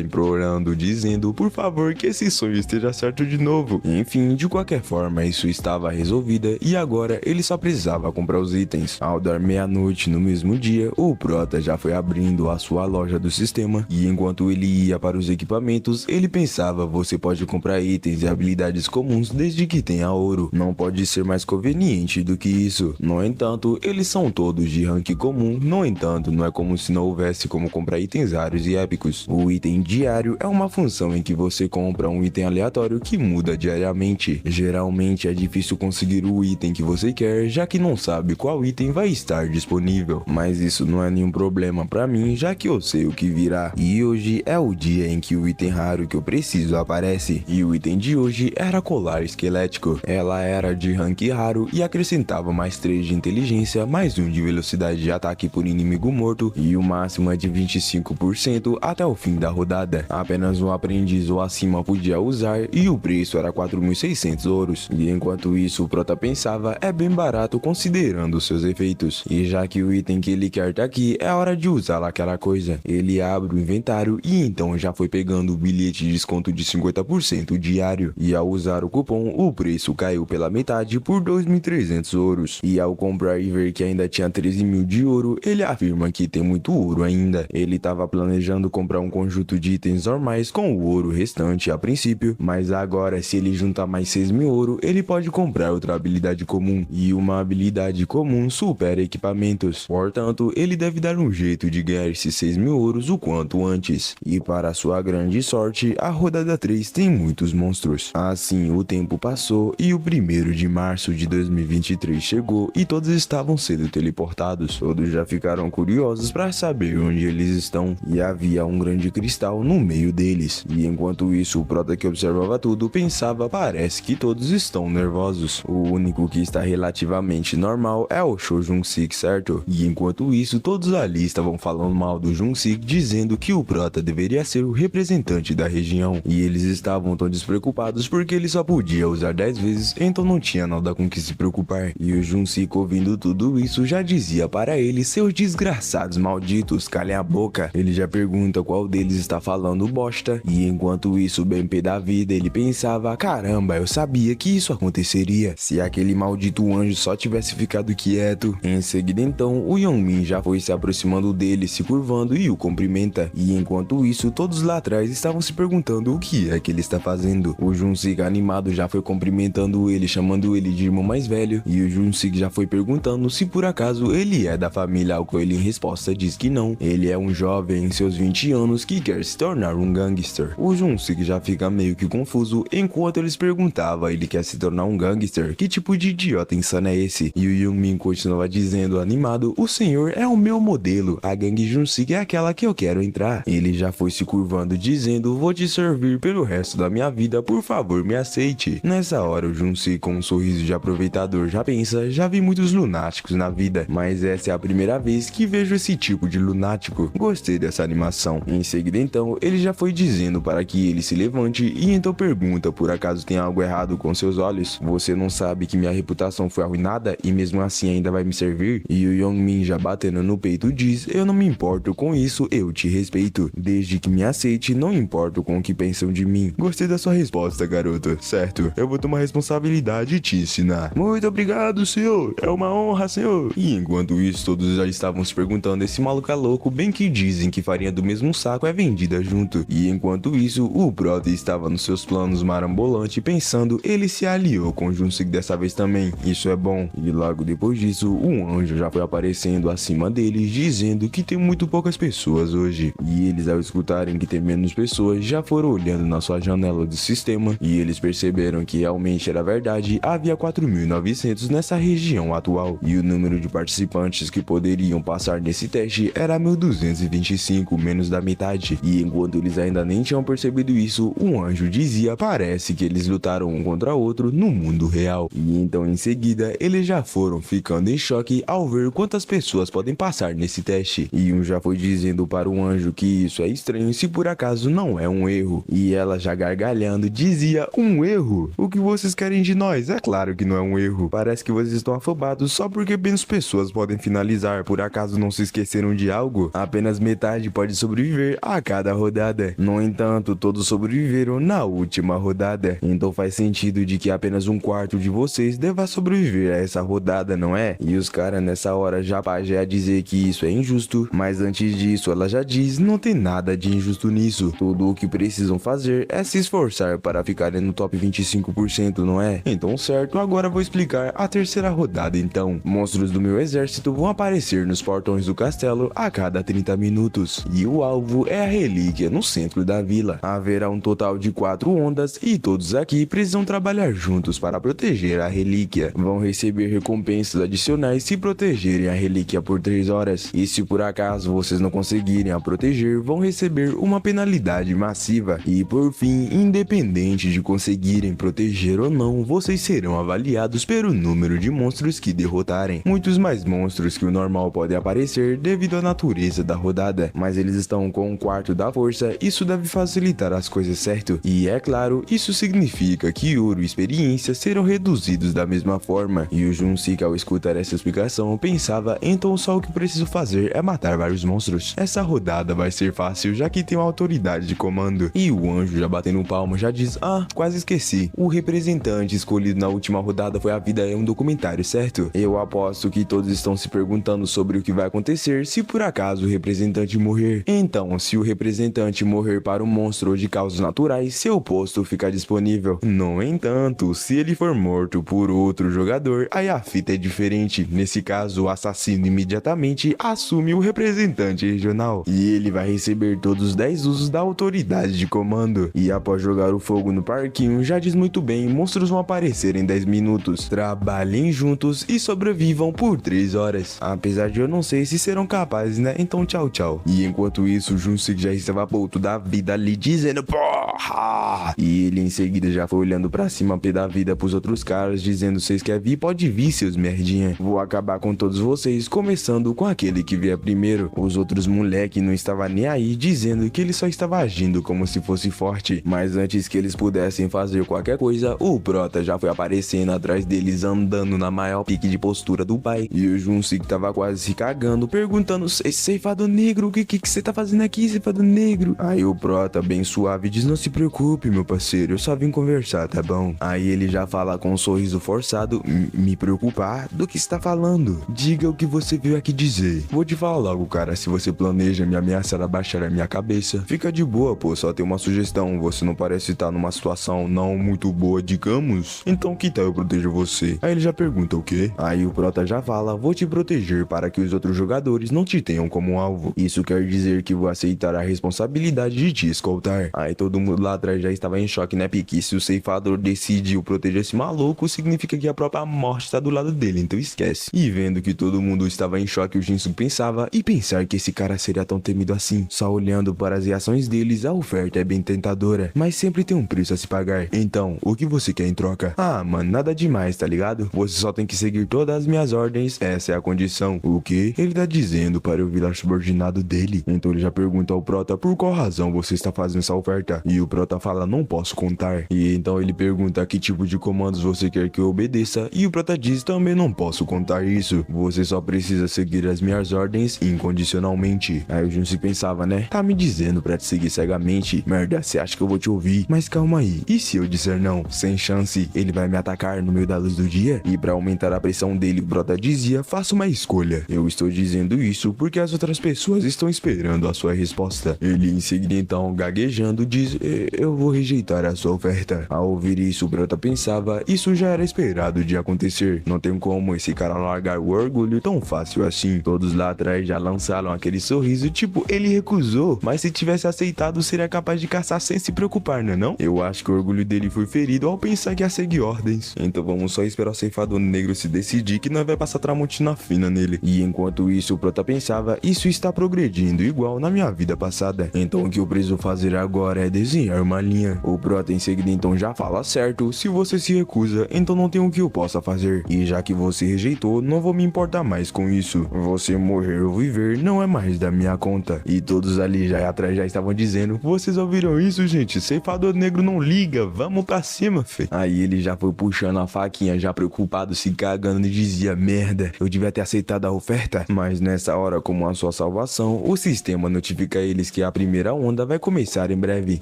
implorando, dizendo: por favor, que esse sonho esteja certo de novo. Enfim, de qualquer forma, isso estava resolvida e agora ele só precisava comprar os itens. Ao dar meia-noite no mesmo dia, o prota já foi abrindo a sua loja do sistema e enquanto ele ia para os equipamentos, ele pensava: você pode comprar itens e habilidades comuns desde que tenha ouro. Não pode ser mais conveniente do que isso. No entanto, eles são todos de rank comum. No entanto, não é como se não houvesse como comprar itens raros e épicos. O item diário é uma função em que você compra um item aleatório que muda diariamente. Geralmente é difícil conseguir o item que você quer, já que não sabe qual item vai estar disponível. Mas isso não é nenhum problema pra mim, já que eu sei o que virá. E hoje é o dia em que o item raro que eu preciso aparece. E o item de hoje era colar esquelético. Ela era de rank raro e acrescentava mais 3 de inteligência, mais 1 de velocidade de ataque por inimigo morto e o máximo é de 25% até o fim da rodada. Apenas um aprendiz ou acima podia usar e o preço era 4.600 ouros. E enquanto isso o prota pensava: é bem barato considerando seus efeitos. E já que o item que ele quer tá aqui, é hora de usar aquela coisa. Ele abre o inventário e então já foi pegando o bilhete de desconto de 50% diário. E ao usar o cupom, o preço caiu pela metade por 2.300 ouros. E ao comprar e ver que ainda tinha 13 mil de ouro, ele afirma que tem muito ouro ainda. Ele estava planejando comprar um conjunto de itens normais com o ouro restante a princípio, mas agora se ele juntar mais 6.000 ouro, ele pode comprar outra habilidade comum, e uma habilidade comum supera equipamentos. Portanto, ele deve dar um jeito de ganhar esses 6.000 ouros o quanto antes. E para sua grande sorte, a rodada 3 tem muitos monstros. Assim, o tempo passou e o 1º de março de 2023 chegou e todos estavam sendo teleportados. Todos já ficaram curiosos para saber onde eles estão, e havia um grande cristal no meio deles. E enquanto isso, o prota que observava tudo pensava: parece que todos estão nervosos. O único que está relativamente normal é o Sho Jung-sik, certo? E enquanto isso, todos ali estavam falando mal do Jung-sik, dizendo que o prota deveria ser o representante da região. E eles estavam tão despreocupados porque ele só podia usar 10 vezes, então não tinha nada com que se preocupar. E o Jung-sik, ouvindo tudo isso, já dizia para ele: seus desgraçados malditos, calem a boca. Ele já pergunta qual deles está falando bosta. E enquanto isso, bem pé da vida, ele pensava: caramba, eu sabia que isso aconteceria. Se aquele maldito anjo só tivesse ficado quieto. Em seguida então, o Yeonmin já foi se aproximando dele, se curvando e o cumprimenta. E enquanto isso, todos lá atrás estavam se perguntando o que é que ele está fazendo. O Jung-sik animado já foi cumprimentando ele, chamando ele de irmão mais velho. E o Jung-sik já foi perguntando se por acaso ele é da família, ao qual ele em resposta diz que não. Ele é um jovem em seus 20 anos que quer se tornar um gangster. O Jung-sik já fica meio que confuso enquanto eles perguntavam: ele quer se tornar um gangster? Que tipo de idiota insano é esse? E o Yeonmin continuava dizendo animado: o senhor é o meu modelo, a gangue Jung-sik é aquela que eu quero entrar. Ele já foi se curvando dizendo: vou te servir pelo resto da minha vida, por favor me aceite. Nessa hora o Jung-sik, com um sorriso de aproveitador, já pensa: já vi muitos lunáticos na vida, mas essa é a primeira vez que vejo esse tipo de lunático. Gostei dessa animação. Em seguida então, ele já foi dizendo para que ele se levante e então pergunta: por acaso tem algo errado com seus olhos? Você não sabe que minha reputação foi arruinada e mesmo assim ainda vai me servir? E o Yeonmin, já batendo no peito, diz: eu não me importo com isso, eu te respeito. Desde que me aceite, não importo com o que pensam de mim. Gostei da sua resposta, garoto. Certo, eu vou tomar responsabilidade e te ensinar. Muito obrigado, senhor. É uma honra, senhor. E enquanto isso, todos já estavam se perguntando: esse maluco é louco, bem que dizem que farinha do mesmo saco é vendida junto. E enquanto isso, o prota estava nos seus planos marambolante, pensando: ele se aliou com o Jung-sik dessa vez também. Isso é bom. E logo depois disso, um anjo já foi aparecendo acima deles, dizendo que tem muito poucas pessoas hoje. E eles, ao escutarem que tem menos pessoas, já foram olhando na sua janela do sistema e eles perceberam que realmente era verdade. Havia 4.900 nessa região atual e o número de participantes que poderiam passar nesse teste era 1.225, menos da metade. E enquanto eles ainda nem tinham percebido isso, um anjo dizia: parece que eles lutaram um contra outro no mundo real. E então em seguida eles já foram ficando em choque ao ver quantas pessoas podem passar nesse teste. E um já foi dizendo para o anjo que isso é estranho se por acaso não é um erro. E ela, já gargalhando, dizia: um erro? O que vocês querem de nós? É claro que não é um erro. Parece que vocês estão afobados só porque menos pessoas podem finalizar. Por acaso não se esqueceram de algo? Apenas metade pode sobreviver a cada rodada. No entanto, todos sobreviveram na última rodada. Então faz sentido de que apenas um quarto de vocês deva sobreviver a essa rodada, não é? E os caras nessa hora já a dizer que isso é injusto. Mas antes disso ela já diz: não tem nada de injusto nisso. Tudo o que precisam fazer é se esforçar para ficarem no top 25%, não é? Então certo, agora vou explicar a terceira rodada então. Monstros do meu exército vão aparecer nos portões do castelo a cada 30 minutos. E o alvo é a relíquia no centro da vila. Haverá um total de 4 ondas e todos aqui precisam trabalhar juntos para proteger a relíquia. Vão receber recompensas adicionais se protegerem a relíquia por 3 horas. E se por acaso vocês não conseguirem a proteger, vão receber uma penalidade massiva. E por fim, independente de conseguirem proteger ou não, vocês serão avaliados pelo número de monstros que derrotarem. Muitos mais monstros que o normal podem aparecer devido à natureza da rodada, mas eles estão com um quarto da força. Isso deve facilitar as coisas, certo? E é claro, isso significa que ouro e experiência serão reduzidos da mesma forma. E o Jung-sik, ao escutar essa explicação, pensava: então só o que preciso fazer é matar vários monstros. Essa rodada vai ser fácil, já que tem uma autoridade de comando. E o anjo, já batendo palma, já diz: ah, quase esqueci. O representante escolhido na última rodada foi: A Vida é um Documentário, certo? Eu aposto que todos estão se perguntando sobre o que vai acontecer se por acaso o representante morrer. Então, se o representante morrer para o monstro ou de causas naturais, seu posto fica disponível. No entanto, se ele for morto por outro jogador, aí a fita é diferente. Nesse caso, o assassino imediatamente assume o representante regional e ele vai receber todos os 10 usos da autoridade de comando. E após jogar o fogo no parquinho, já diz muito bem, monstros vão aparecer em 10 minutos. Trabalhem juntos e sobrevivam por 3 horas. Apesar de eu não sei se serão capazes, né? Então tchau, tchau. E enquanto isso, o Junsik já estava puto da vida ali dizendo porra! E ele em seguida já foi olhando pra cima pé da vida pros outros caras, dizendo: vocês querem vir? Pode vir, seus merdinha. Vou acabar com todos vocês, começando com aquele que vier primeiro. Os outros moleque não estavam nem aí, dizendo que ele só estava agindo como se fosse forte. Mas antes que eles pudessem fazer qualquer coisa, o Prota já foi aparecendo atrás deles, andando na maior pique de postura do pai. E o Junsik tava quase se cagando, perguntando: ceifado negro, o que você tá fazendo aqui, ceifado negro? Aí o Prota, bem suave, diz: não se preocupe, meu parceiro, eu só vim conversar, tá bom? Aí ele já fala com um sorriso forçado: me preocupar? Do que está falando? Diga o que você veio aqui dizer. Vou te falar logo, cara, se você planeja me ameaçar abaixar a minha cabeça, fica de boa, pô, só tem uma sugestão, você não parece estar numa situação não muito boa, digamos? Então que tal eu proteger você? Aí ele já pergunta: o quê? Aí o Prota já fala: vou te proteger para que os outros jogadores não te tenham como alvo. Isso quer dizer que vou aceitar a responsabilidade de te escoltar. Aí todo mundo lá atrás já estava em choque, né, Pique? Se o ceifador decidiu proteger esse maluco, significa que a própria morte está do lado dele, então esquece. E vendo que todo mundo estava em choque, o Jinsu pensava, e pensar que esse cara seria tão temido assim. Só olhando para as reações deles, a oferta é bem tentadora, mas sempre tem um preço a se pagar. Então, o que você quer em troca? Ah, mano, nada demais, tá ligado? Você só tem que seguir todas as minhas ordens, essa é a condição. O que? Ele tá dizendo para eu virar subordinado dele. Então ele já pergunta ao Prota: por qual razão você está fazendo essa oferta? E o Prota fala: não posso contar. E então ele pergunta que tipo de comandos você quer que eu obedeça, e o Prota diz: também não posso contar isso. Você só precisa seguir as minhas ordens incondicionalmente. Aí o Junsei pensava, né? Tá me dizendo pra te seguir cegamente? Merda, você acha que eu vou te ouvir? Mas calma aí, e se eu disser não? Sem chance, ele vai me atacar no meio da luz do dia? E pra aumentar a pressão dele, o Prota dizia: faça uma escolha. Eu estou dizendo isso porque as outras pessoas estão esperando a sua resposta. Ele em seguida então, gaguejando, diz: eu vou rejeitar a sua oferta. Ao ouvir isso, o Prota pensava: isso já era esperado de acontecer. Não tem como esse cara largar o orgulho tão fácil assim. Todos lá atrás já lançaram aquele sorriso, tipo, ele recusou, mas se tivesse aceitado seria capaz de caçar sem se preocupar, não é não? Eu acho que o orgulho dele foi ferido ao pensar que ia seguir ordens. Então vamos só esperar o ceifador negro se decidir que nós vai passar tramontina fina nele. E enquanto isso, o Prota pensava: isso está progredindo igual na minha vida passada. Então o que eu preciso fazer agora é desenhar uma linha. O Prota em seguida então já fala: certo, se você se recusa, então não tem o que eu possa fazer. E já que você rejeitou, não vou me importar mais com isso. Você morrer ou viver não é mais da minha conta. E todos ali já atrás já estavam dizendo: vocês ouviram isso, gente? Ceifador negro não liga, vamos pra cima, fê. Aí ele já foi puxando a faquinha, já preocupado, se cagando, e dizia: merda, eu devia ter aceitado a oferta. Mas nessa hora, como a sua salvação, o sistema notifica eles que a primeira onda vai começar em breve.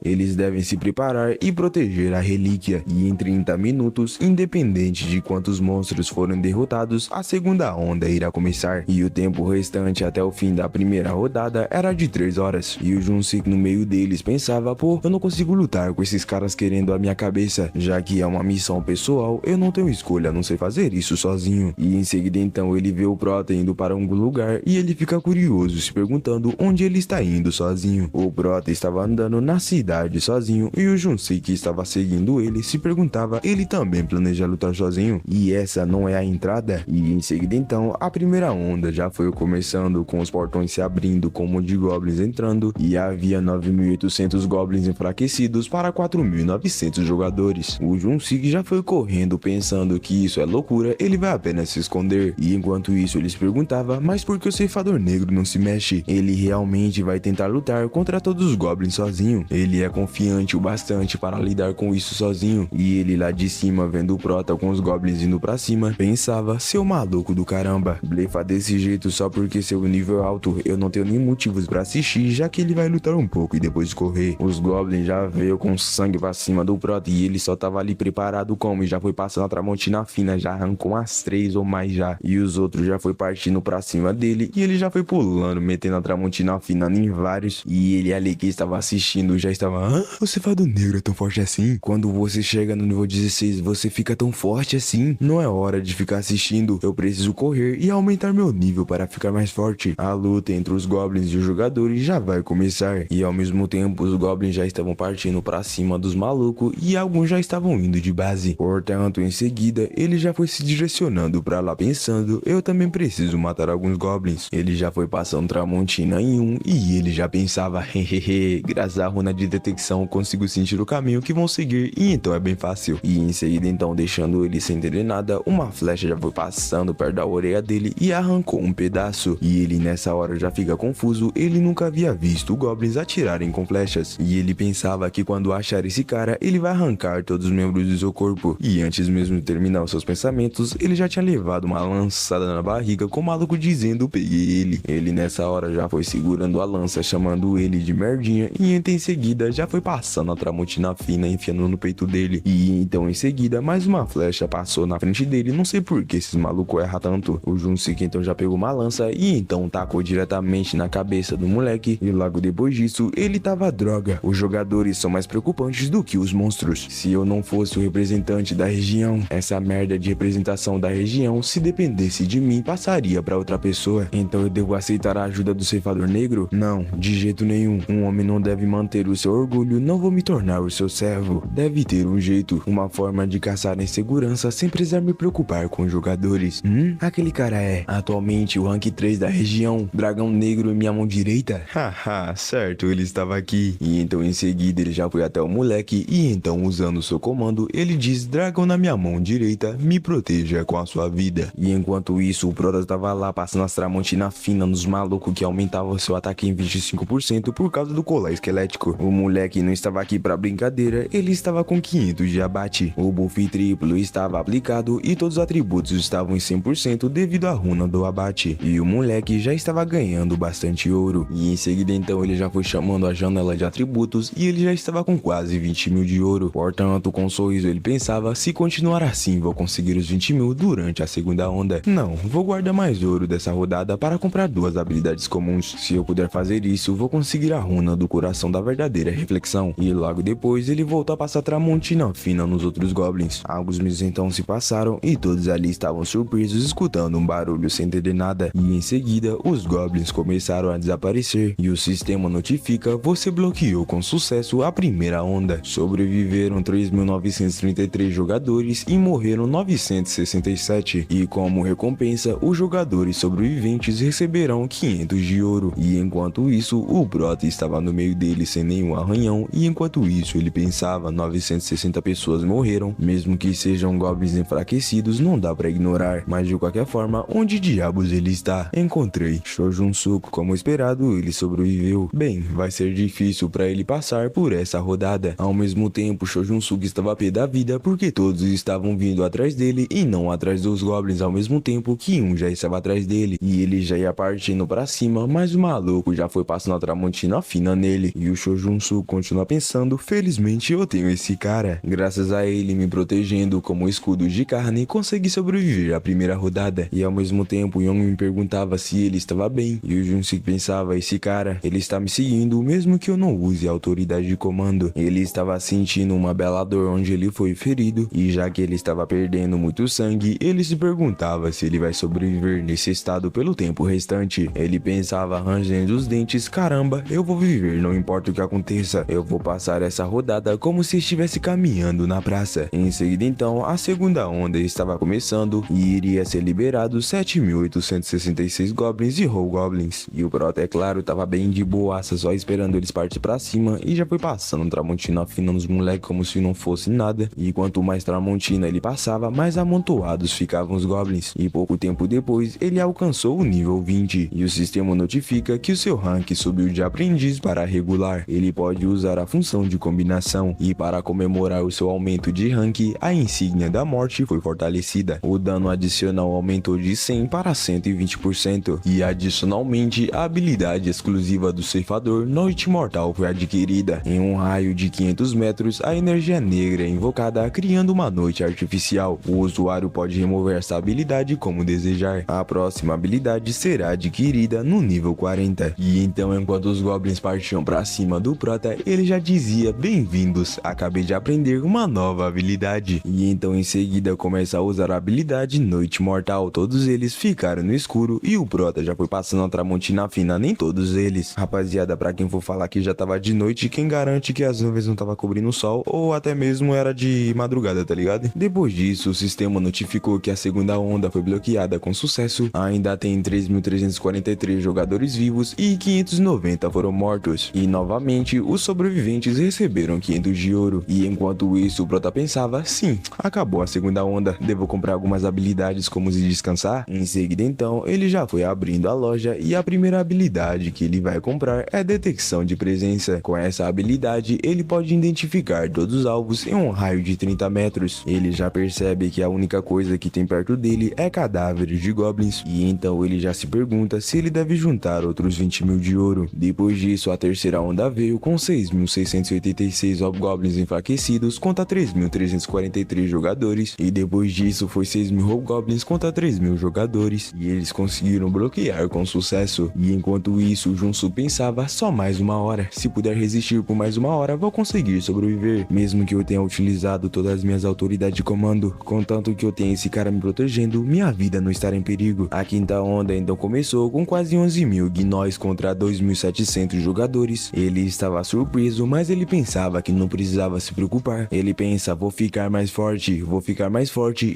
Eles devem se preparar e proteger a relíquia. E em 30 minutos, independente de quantos monstros forem derrotados, a segunda onda irá começar. E o tempo restante até o fim da primeira rodada era de 3 horas. E o Junsik no meio deles pensava: pô, eu não consigo lutar com esses caras querendo a minha cabeça. Já que é uma missão pessoal, eu não tenho escolha, não sei fazer isso sozinho. E em seguida então ele vê o Prota indo para um lugar e ele fica curioso, se perguntando onde ele está indo sozinho. O Prota estava andando na cidade sozinho e o Junsei, que estava seguindo ele, se perguntava: ele também planeja lutar sozinho? E essa não é a entrada? E em seguida então a primeira onda já foi começando, com os portões se abrindo, com um monte de goblins entrando, e havia 9.800 goblins enfraquecidos para 4.900 jogadores. O Junsei já foi correndo pensando que isso é loucura, ele vai apenas se esconder. E enquanto isso ele se perguntava: mas por que o ceifador negro não se mexe? Ele realmente vai tentar lutar contra todos os goblins sozinho? Ele é confiante o bastante para lidar com isso sozinho? E ele lá de cima, vendo o Prota com os goblins indo pra cima, pensava: seu maluco do caramba, blefa desse jeito só porque seu nível é alto, eu não tenho nem motivos pra assistir, já que ele vai lutar um pouco e depois correr. Os goblins já veio com sangue pra cima do Prota e ele só tava ali preparado como, e já foi passando a tramontina fina, já arrancou umas 3 ou mais já, e os outros já foi partindo pra cima dele, e ele já foi pulando, metendo a Tramontina fina em vários, e ele ali que estava assistindo já estava: o Ceifador Negro é tão forte assim? Quando você chega no nível 16, você fica tão forte assim? Não é hora de ficar assistindo, eu preciso correr e aumentar meu nível para ficar mais forte. A luta entre os Goblins e os jogadores já vai começar, e ao mesmo tempo os Goblins já estavam partindo para cima dos malucos e alguns já estavam indo de base. Portanto, em seguida, ele já foi se direcionando para lá pensando: eu também preciso matar alguns Goblins. Ele já foi passando Tramontina em um e ele já pensava: hehehe, graças à runa de detecção consigo sentir o caminho que vão seguir e então é bem fácil. E em seguida, então, deixando ele sem entender nada, uma flecha já foi passando perto da orelha dele e arrancou um pedaço. E ele nessa hora já fica confuso, ele nunca havia visto Goblins atirarem com flechas. E ele pensava que quando achar esse cara, ele vai arrancar todos os membros do seu corpo. E antes mesmo de terminar os seus pensamentos, ele já tinha levado uma lançada na barriga com o maluco dizendo: peguei ele. Ele nessa hora já foi segurando a lança, chamando ele de merdinha, e então em seguida já foi passando a Tramontina fina, enfiando no peito dele. E então em seguida mais uma flecha passou na frente dele, não sei por que esses malucos erram tanto. O Junsik então já pegou uma lança e então tacou diretamente na cabeça do moleque, e logo depois disso ele tava: droga, os jogadores são mais preocupantes do que os monstros. Se eu não fosse o representante da região, essa merda de representação da região, se dependesse de mim, passaria pra outra pessoa. Então eu devo aceitar a ajuda do Ceifador Negro? Não, de jeito nenhum. Um homem não deve manter o seu orgulho, não vou me tornar o seu servo. Deve ter um jeito, uma forma de caçar em segurança sem precisar me preocupar com os jogadores. Aquele cara é atualmente o rank 3 da região, dragão negro em minha mão direita? Haha, certo, ele estava aqui. E então em seguida ele já foi até o moleque e então, usando seu comando, ele diz: dragão na minha mão direita, me proteja com a sua vida. E enquanto isso, o Protoss tava lá passando as Tramontina fina nos malucos que aumentava seu ataque em 25% por causa do colar esquelético. O moleque não estava aqui pra brincadeira, ele estava com 500 de abate. O buff triplo estava aplicado e todos os atributos estavam em 100% devido à runa do abate. E o moleque já estava ganhando bastante ouro. E em seguida então ele já foi chamando a janela de atributos e ele já estava com quase 20 mil de ouro. Portanto, com um sorriso ele pensava: se continuar assim vou conseguir os 20 mil durante a segunda onda. Não, vou guardar mais ouro dessa rodada para comprar 2 habilidades comuns. Se eu puder fazer isso, vou conseguir a runa do coração da verdadeira reflexão. E logo depois ele voltou a passar Tramontina fina nos outros Goblins. Alguns minutos então se passaram e todos ali estavam surpresos escutando um barulho sem entender nada. E em seguida os Goblins começaram a desaparecer e o sistema notifica: você bloqueou com sucesso a primeira onda. Sobreviveram 3.933 jogadores e morreram 967. E como recompensa, os jogadores sobreviventes receberão 500 de ouro. E enquanto isso, o Prota estava no meio dele sem nenhum arranhão, e enquanto isso ele pensava: 960 pessoas morreram, mesmo que sejam Goblins enfraquecidos, não dá pra ignorar. Mas de qualquer forma, onde diabos ele está? Encontrei Shojunsuko, como esperado, ele sobreviveu. Bem, vai ser difícil pra ele passar por essa rodada. Ao mesmo tempo, Shojunsuko estava pé da vida porque todos estavam vindo atrás dele e não atrás dos Goblins ao mesmo tempo que um já estava atrás dele. E ele já ia partindo pra cima, mas o maluco já foi passando a Tramontina fina nele. E o Shojunsuko continua pensando: felizmente eu tenho esse cara. Graças a ele me protegendo como escudo de carne, consegui sobreviver à primeira rodada. E ao mesmo tempo, Young me perguntava se ele estava bem. E o Junsik pensava: esse cara, ele está me seguindo mesmo que eu não use a autoridade de comando. Ele estava sentindo uma bela dor onde ele foi ferido, e já que ele estava perdendo muito sangue, ele se perguntava se ele vai sobreviver nesse estado pelo tempo restante. Ele pensava, rangendo os dentes: caramba, eu vou viver, não importa o que aconteça. Eu vou passar essa rodada como se estivesse caminhando na praça. Em seguida então, a segunda onda estava começando e iria ser liberado 7.866 Goblins e Whole Goblins. E o Prota, é claro, tava bem de boaça, só esperando eles partir pra cima, e já foi passando Tramontina fina nos moleques como se não fosse nada. E quanto mais Tramontina ele passava, mais amontoados ficavam os Goblins. E pouco tempo depois, ele alcançou o nível 20, e o sistema notifica que o seu rank subiu de aprendiz para regular. Ele pode usar a função de combinação, e para comemorar o seu aumento de rank, a insígnia da morte foi fortalecida. O dano adicional aumentou de 100 para 120%, e adicionalmente a habilidade exclusiva do ceifador Noite Mortal foi adquirida. Em um raio de 500 metros, a energia negra é invocada, criando uma noite artificial. O usuário pode remover essa habilidade como desejar. A próxima habilidade será será adquirida no nível 40. E então, enquanto os Goblins partiam pra cima do Prota, ele já dizia: bem-vindos, acabei de aprender uma nova habilidade. E então em seguida começa a usar a habilidade Noite Mortal. Todos eles ficaram no escuro e o Prota já foi passando a Tramontina fina, nem todos eles. Rapaziada, pra quem for falar que já tava de noite, quem garante que as nuvens não tava cobrindo o sol, ou até mesmo era de madrugada, tá ligado? Depois disso, o sistema notificou que a segunda onda foi bloqueada com sucesso. Ainda tem 3.343 jogadores vivos e 590 foram mortos. E novamente, os sobreviventes receberam 500 de ouro. E enquanto isso, o Prota pensava: sim, acabou a segunda onda, devo comprar algumas habilidades como se descansar. Em seguida então, ele já foi abrindo a loja e a primeira habilidade que ele vai comprar é detecção de presença. Com essa habilidade, ele pode identificar todos os alvos em um raio de 30 metros. Ele já percebe que a única coisa que tem perto dele é cadáveres de goblins, e então ele já se pergunta se ele deve juntar outros 20 mil de ouro. Depois disso, a terceira onda veio com 6.686 hobgoblins enfraquecidos contra 3.343 jogadores, e depois disso foi 6.000 hobgoblins contra 3.000 jogadores, e eles conseguiram bloquear com sucesso. E enquanto isso, Junsu pensava: só mais uma hora, se puder resistir por mais uma hora, vou conseguir sobreviver, mesmo que eu tenha utilizado todas as minhas autoridades de comando, contanto que eu tenha esse cara me protegendo, minha vida não estará em perigo. A quinta onda então começou com quase 11.000 gnolls contra 2.700 jogadores. Ele estava surpreso, mas ele pensava que não precisava se preocupar. Ele pensa: vou ficar mais forte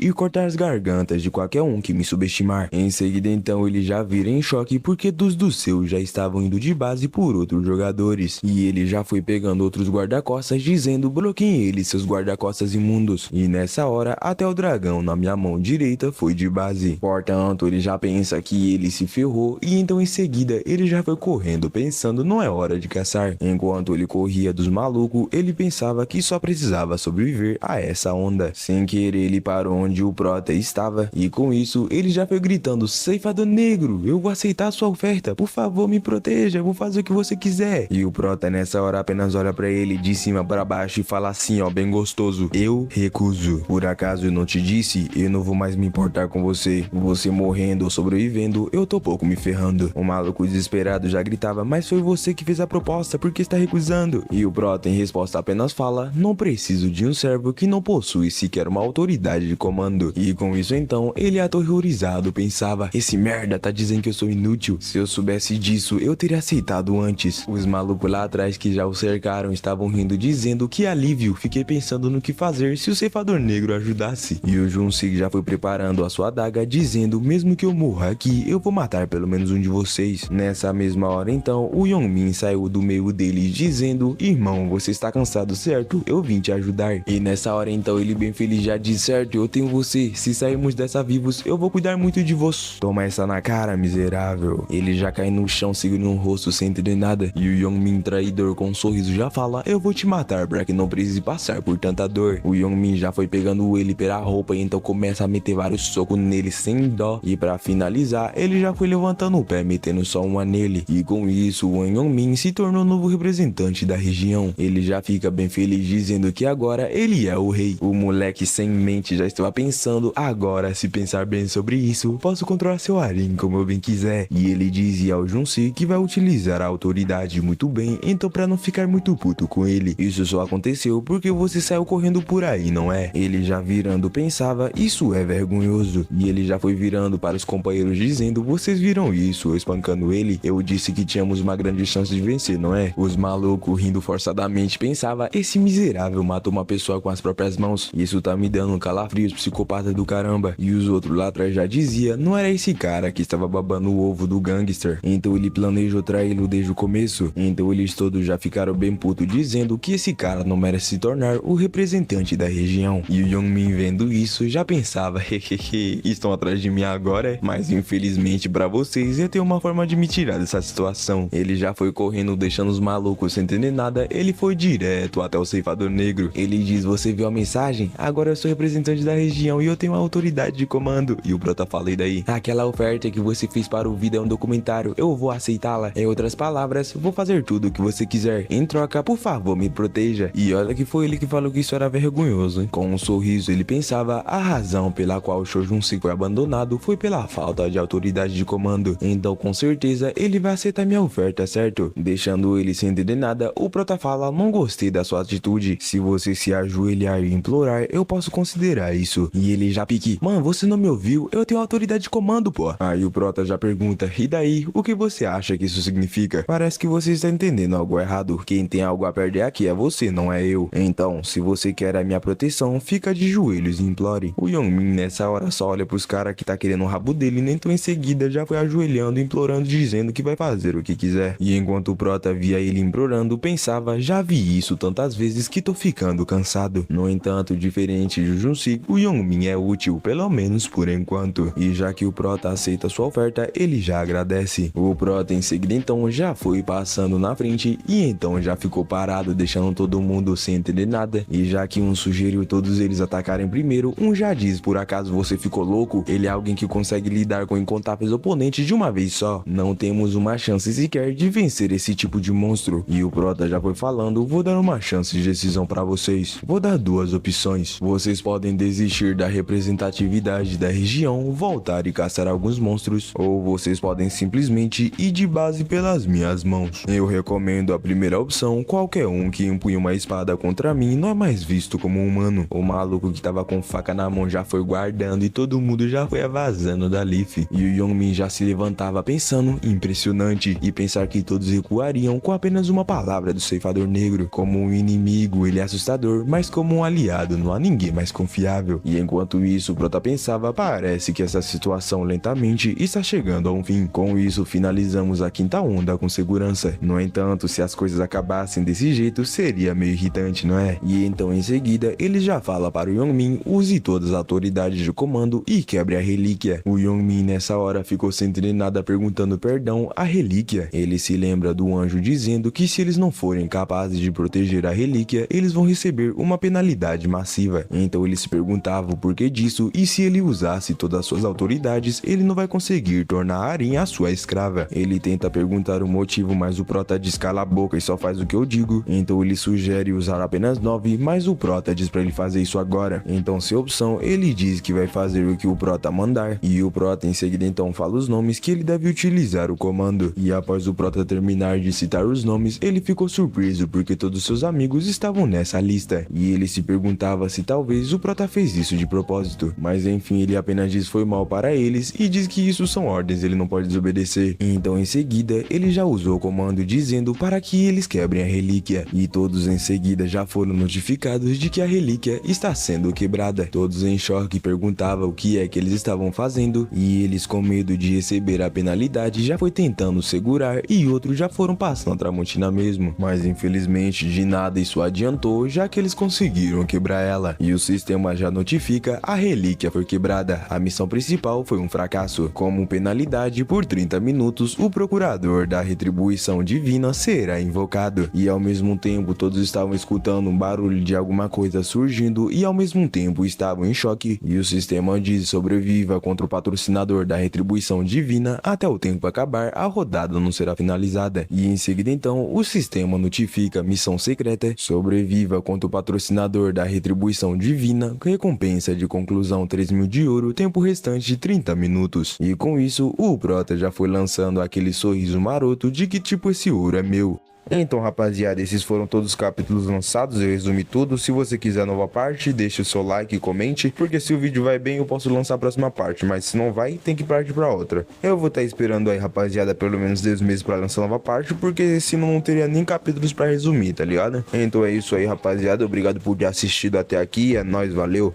e cortar as gargantas de qualquer um que me subestimar. Em seguida então ele já vira em choque porque dos seus já estavam indo de base por outros jogadores, e ele já foi pegando outros guarda-costas dizendo: bloqueiem eles, seus guarda-costas imundos. E nessa hora até o dragão na minha mão direita foi de base. Portanto, ele já pensa que ele se ferrou, e então em seguida ele já foi correndo pensando: não é hora de caçar. Enquanto ele corria dos malucos, ele pensava que só precisava sobreviver a essa onda. Sem querer ele parou onde o Prota estava, e com isso ele já foi gritando: ceifador negro, eu vou aceitar sua oferta, por favor me proteja, vou fazer o que você quiser. E o Prota nessa hora apenas olha pra ele de cima pra baixo e fala assim, ó, bem gostoso: eu recuso. Por acaso eu não te disse? Eu não vou mais me importar com você. Você morrendo ou sobrevivendo, eu tô pouco me ferrando. O maluco desesperado já gritava: mas foi você que fez a proposta, por que está recusando? E o Prota em resposta apenas fala: não preciso de um servo que não possui sequer uma autoridade de comando. E com isso então, ele aterrorizado pensava: esse merda tá dizendo que eu sou inútil. Se eu soubesse disso, eu teria aceitado antes. Os malucos lá atrás que já o cercaram estavam rindo, dizendo: que alívio, fiquei pensando no que fazer se o ceifador negro ajudasse. E o Junsi já foi preparando a sua adaga, dizendo: mesmo que eu morra aqui, eu vou matar pelo menos um de vocês. Nessa mesma hora então, o Yongmin saiu do meio deles dizendo: irmão, você está cansado, certo? Eu vim te ajudar. E nessa hora então, ele bem feliz já diz: certo, eu tenho você, se sairmos dessa vivos, eu vou cuidar muito de você. Toma essa na cara, miserável. Ele já cai no chão segurando um rosto sem entender nada, e o Yongmin traidor com um sorriso já fala: eu vou te matar pra que não precise passar por tanta dor. O Yongmin já foi pegando ele pela roupa e então começa a meter vários socos nele sem dó, e pra finalizar, ele já foi levantando o pé, metendo só uma nele, e com isso o Yongmin se tornou o novo representante da região. Ele já fica bem feliz dizendo que agora ele é o rei. O moleque sem mente já estava pensando: agora, se pensar bem sobre isso, posso controlar seu harém como eu bem quiser. E ele dizia ao Junsi que vai utilizar a autoridade muito bem, então pra não ficar muito puto com ele. Isso só aconteceu porque você saiu correndo por aí, não é? Ele já virando pensava: isso é vergonhoso. E ele já foi virando para os companheiros dizendo: vocês viram isso, eu espancando ele? Eu disse que tínhamos uma grande chance de vencer, não é? Os malucos rindo forçadamente pensava: esse miserável matou uma pessoa com as próprias mãos, isso tá me dando um calafrios, psicopata do caramba. E os outros lá atrás já dizia: não era esse cara que estava babando o ovo do gangster, então ele planejou traí-lo desde o começo. Então eles todos já ficaram bem putos dizendo que esse cara não merece se tornar o representante da região. E o Yongmin vendo isso já pensava: hehehe, estão atrás de mim agora, mas infelizmente pra vocês eu tenho uma forma de me tirar dessa situação. Ele já foi correndo deixando os malucos sem entender nada, ele foi direto até o ceifador negro. Ele diz: você viu a mensagem? Agora eu sou representante da região e eu tenho a autoridade de comando. E o Prota fala: e daí? Aquela oferta que você fez para o Vida é um documentário, eu vou aceitá-la. Em outras palavras, vou fazer tudo o que você quiser. Em troca, por favor, me proteja. E olha que foi ele que falou que isso era vergonhoso, hein? Com um sorriso ele pensava: a razão pela qual o Shojunsi foi abandonado foi pela falta de autoridade de comando. Então com certeza ele vai aceitar minha oferta, certo? Deixando ele sem entender nada, o prota fala: não gostei da sua atitude. Se você se ajoelhar e implorar, eu posso considerar isso. E ele já pique: mano, você não me ouviu? Eu tenho autoridade de comando, pô. Aí o prota já pergunta: e daí? O que você acha que isso significa? Parece que você está entendendo algo errado. Quem tem algo a perder aqui é você, não é eu. Então, se você quer a minha proteção, fica de joelhos e implore. O Yongmin nessa hora só olha pros caras que tá querendo o rabo dele, nem tão em seguida já foi ajoelhando, implorando, dizendo que vai fazer o que quiser. E enquanto o prota via ele implorando, pensava: já vi isso tantas vezes que tô ficando cansado. No entanto, diferente de Junsi, o Yongmin é útil, pelo menos por enquanto. E já que o prota aceita sua oferta, ele já agradece. O prota em seguida então já foi passando na frente e então já ficou parado, deixando todo mundo sem entender nada. E já que um sugeriu todos eles atacarem primeiro, um já diz: por acaso você ficou louco? Ele é alguém que consegue lidar com incontáveis oponentes de uma vez só. Não temos uma chance sequer de vencer esse tipo de monstro. E o prota já foi falando: vou dar uma chance de decisão pra vocês. Vou dar duas opções. Vocês podem desistir da representatividade da região, voltar e caçar alguns monstros, ou vocês podem simplesmente ir de base pelas minhas mãos. Eu recomendo a primeira opção. Qualquer um que empunha uma espada contra mim não é mais visto como humano. O maluco que tava com faca na mão já foi guardando e todo mundo já foi vazando da Leaf. E o Yongmin já se levantava pensando: impressionante. E pensar que todos recuariam com apenas uma palavra do ceifador negro. Como um inimigo ele é assustador, mas como um aliado não há ninguém mais confiável. E enquanto isso o prota pensava: parece que essa situação lentamente está chegando a um fim. Com isso finalizamos a quinta onda com segurança. No entanto, se as coisas acabassem desse jeito, seria meio irritante, não é? E então em seguida ele já fala para o Yongmin: use todas as autoridades de comando e quebre a relíquia. O Yongmin nessa hora ficou sem entender nada, perguntando perdão, a relíquia. Ele se lembra do anjo dizendo que se eles não forem capazes de proteger a relíquia, eles vão receber uma penalidade massiva. Então ele se perguntava o porquê disso e se ele usasse todas as suas autoridades, ele não vai conseguir tornar a Arin a sua escrava. Ele tenta perguntar o motivo, mas o prota diz: cala a boca e só faz o que eu digo. Então ele sugere usar apenas 9, mas o prota diz pra ele fazer isso agora. Então sem opção, ele diz que vai fazer o que o prota mandar. E o prota em seguida então fala os nomes que ele deve utilizar o comando. E após o prota terminar de citar os nomes, ele ficou surpreso porque todos seus amigos estavam nessa lista. E ele se perguntava se talvez o prota fez isso de propósito. Mas enfim, ele apenas diz foi mal para eles e diz que isso são ordens, ele não pode desobedecer. Então em seguida, ele já usou o comando dizendo para que eles quebrem a relíquia. E todos em seguida já foram notificados de que a relíquia está sendo quebrada. Todos em choque perguntavam o que é que eles estavam fazendo. E eles, com medo de receber a penalidade, já foi tentando segurar e outros já foram passando a Tramontina mesmo. Mas infelizmente de nada isso adiantou, já que eles conseguiram quebrar ela. E o sistema já notifica: a relíquia foi quebrada. A missão principal foi um fracasso. Como penalidade, por 30 minutos, o procurador da retribuição divina será invocado. E ao mesmo tempo todos estavam escutando um barulho de alguma coisa surgindo e ao mesmo tempo estavam em choque. E o sistema diz: sobreviva contra o patrocinador da retribuição divina até o tempo acabar, a rodada não será finalizada. E em seguida então o sistema notifica: missão secreta, sobreviva contra o patrocinador da retribuição divina, recompensa de conclusão 3.000 de ouro, tempo restante de 30 minutos. E com isso o prota já foi lançando aquele sorriso maroto de que tipo esse ouro é meu. Então rapaziada, esses foram todos os capítulos lançados, eu resumi tudo. Se você quiser a nova parte, deixa o seu like e comente, porque se o vídeo vai bem eu posso lançar a próxima parte, mas se não vai, tem que partir pra outra. Eu vou estar esperando aí rapaziada pelo menos 10 meses pra lançar a nova parte, porque senão não teria nem capítulos pra resumir, tá ligado? Então é isso aí rapaziada, obrigado por ter assistido até aqui, é nóis, valeu!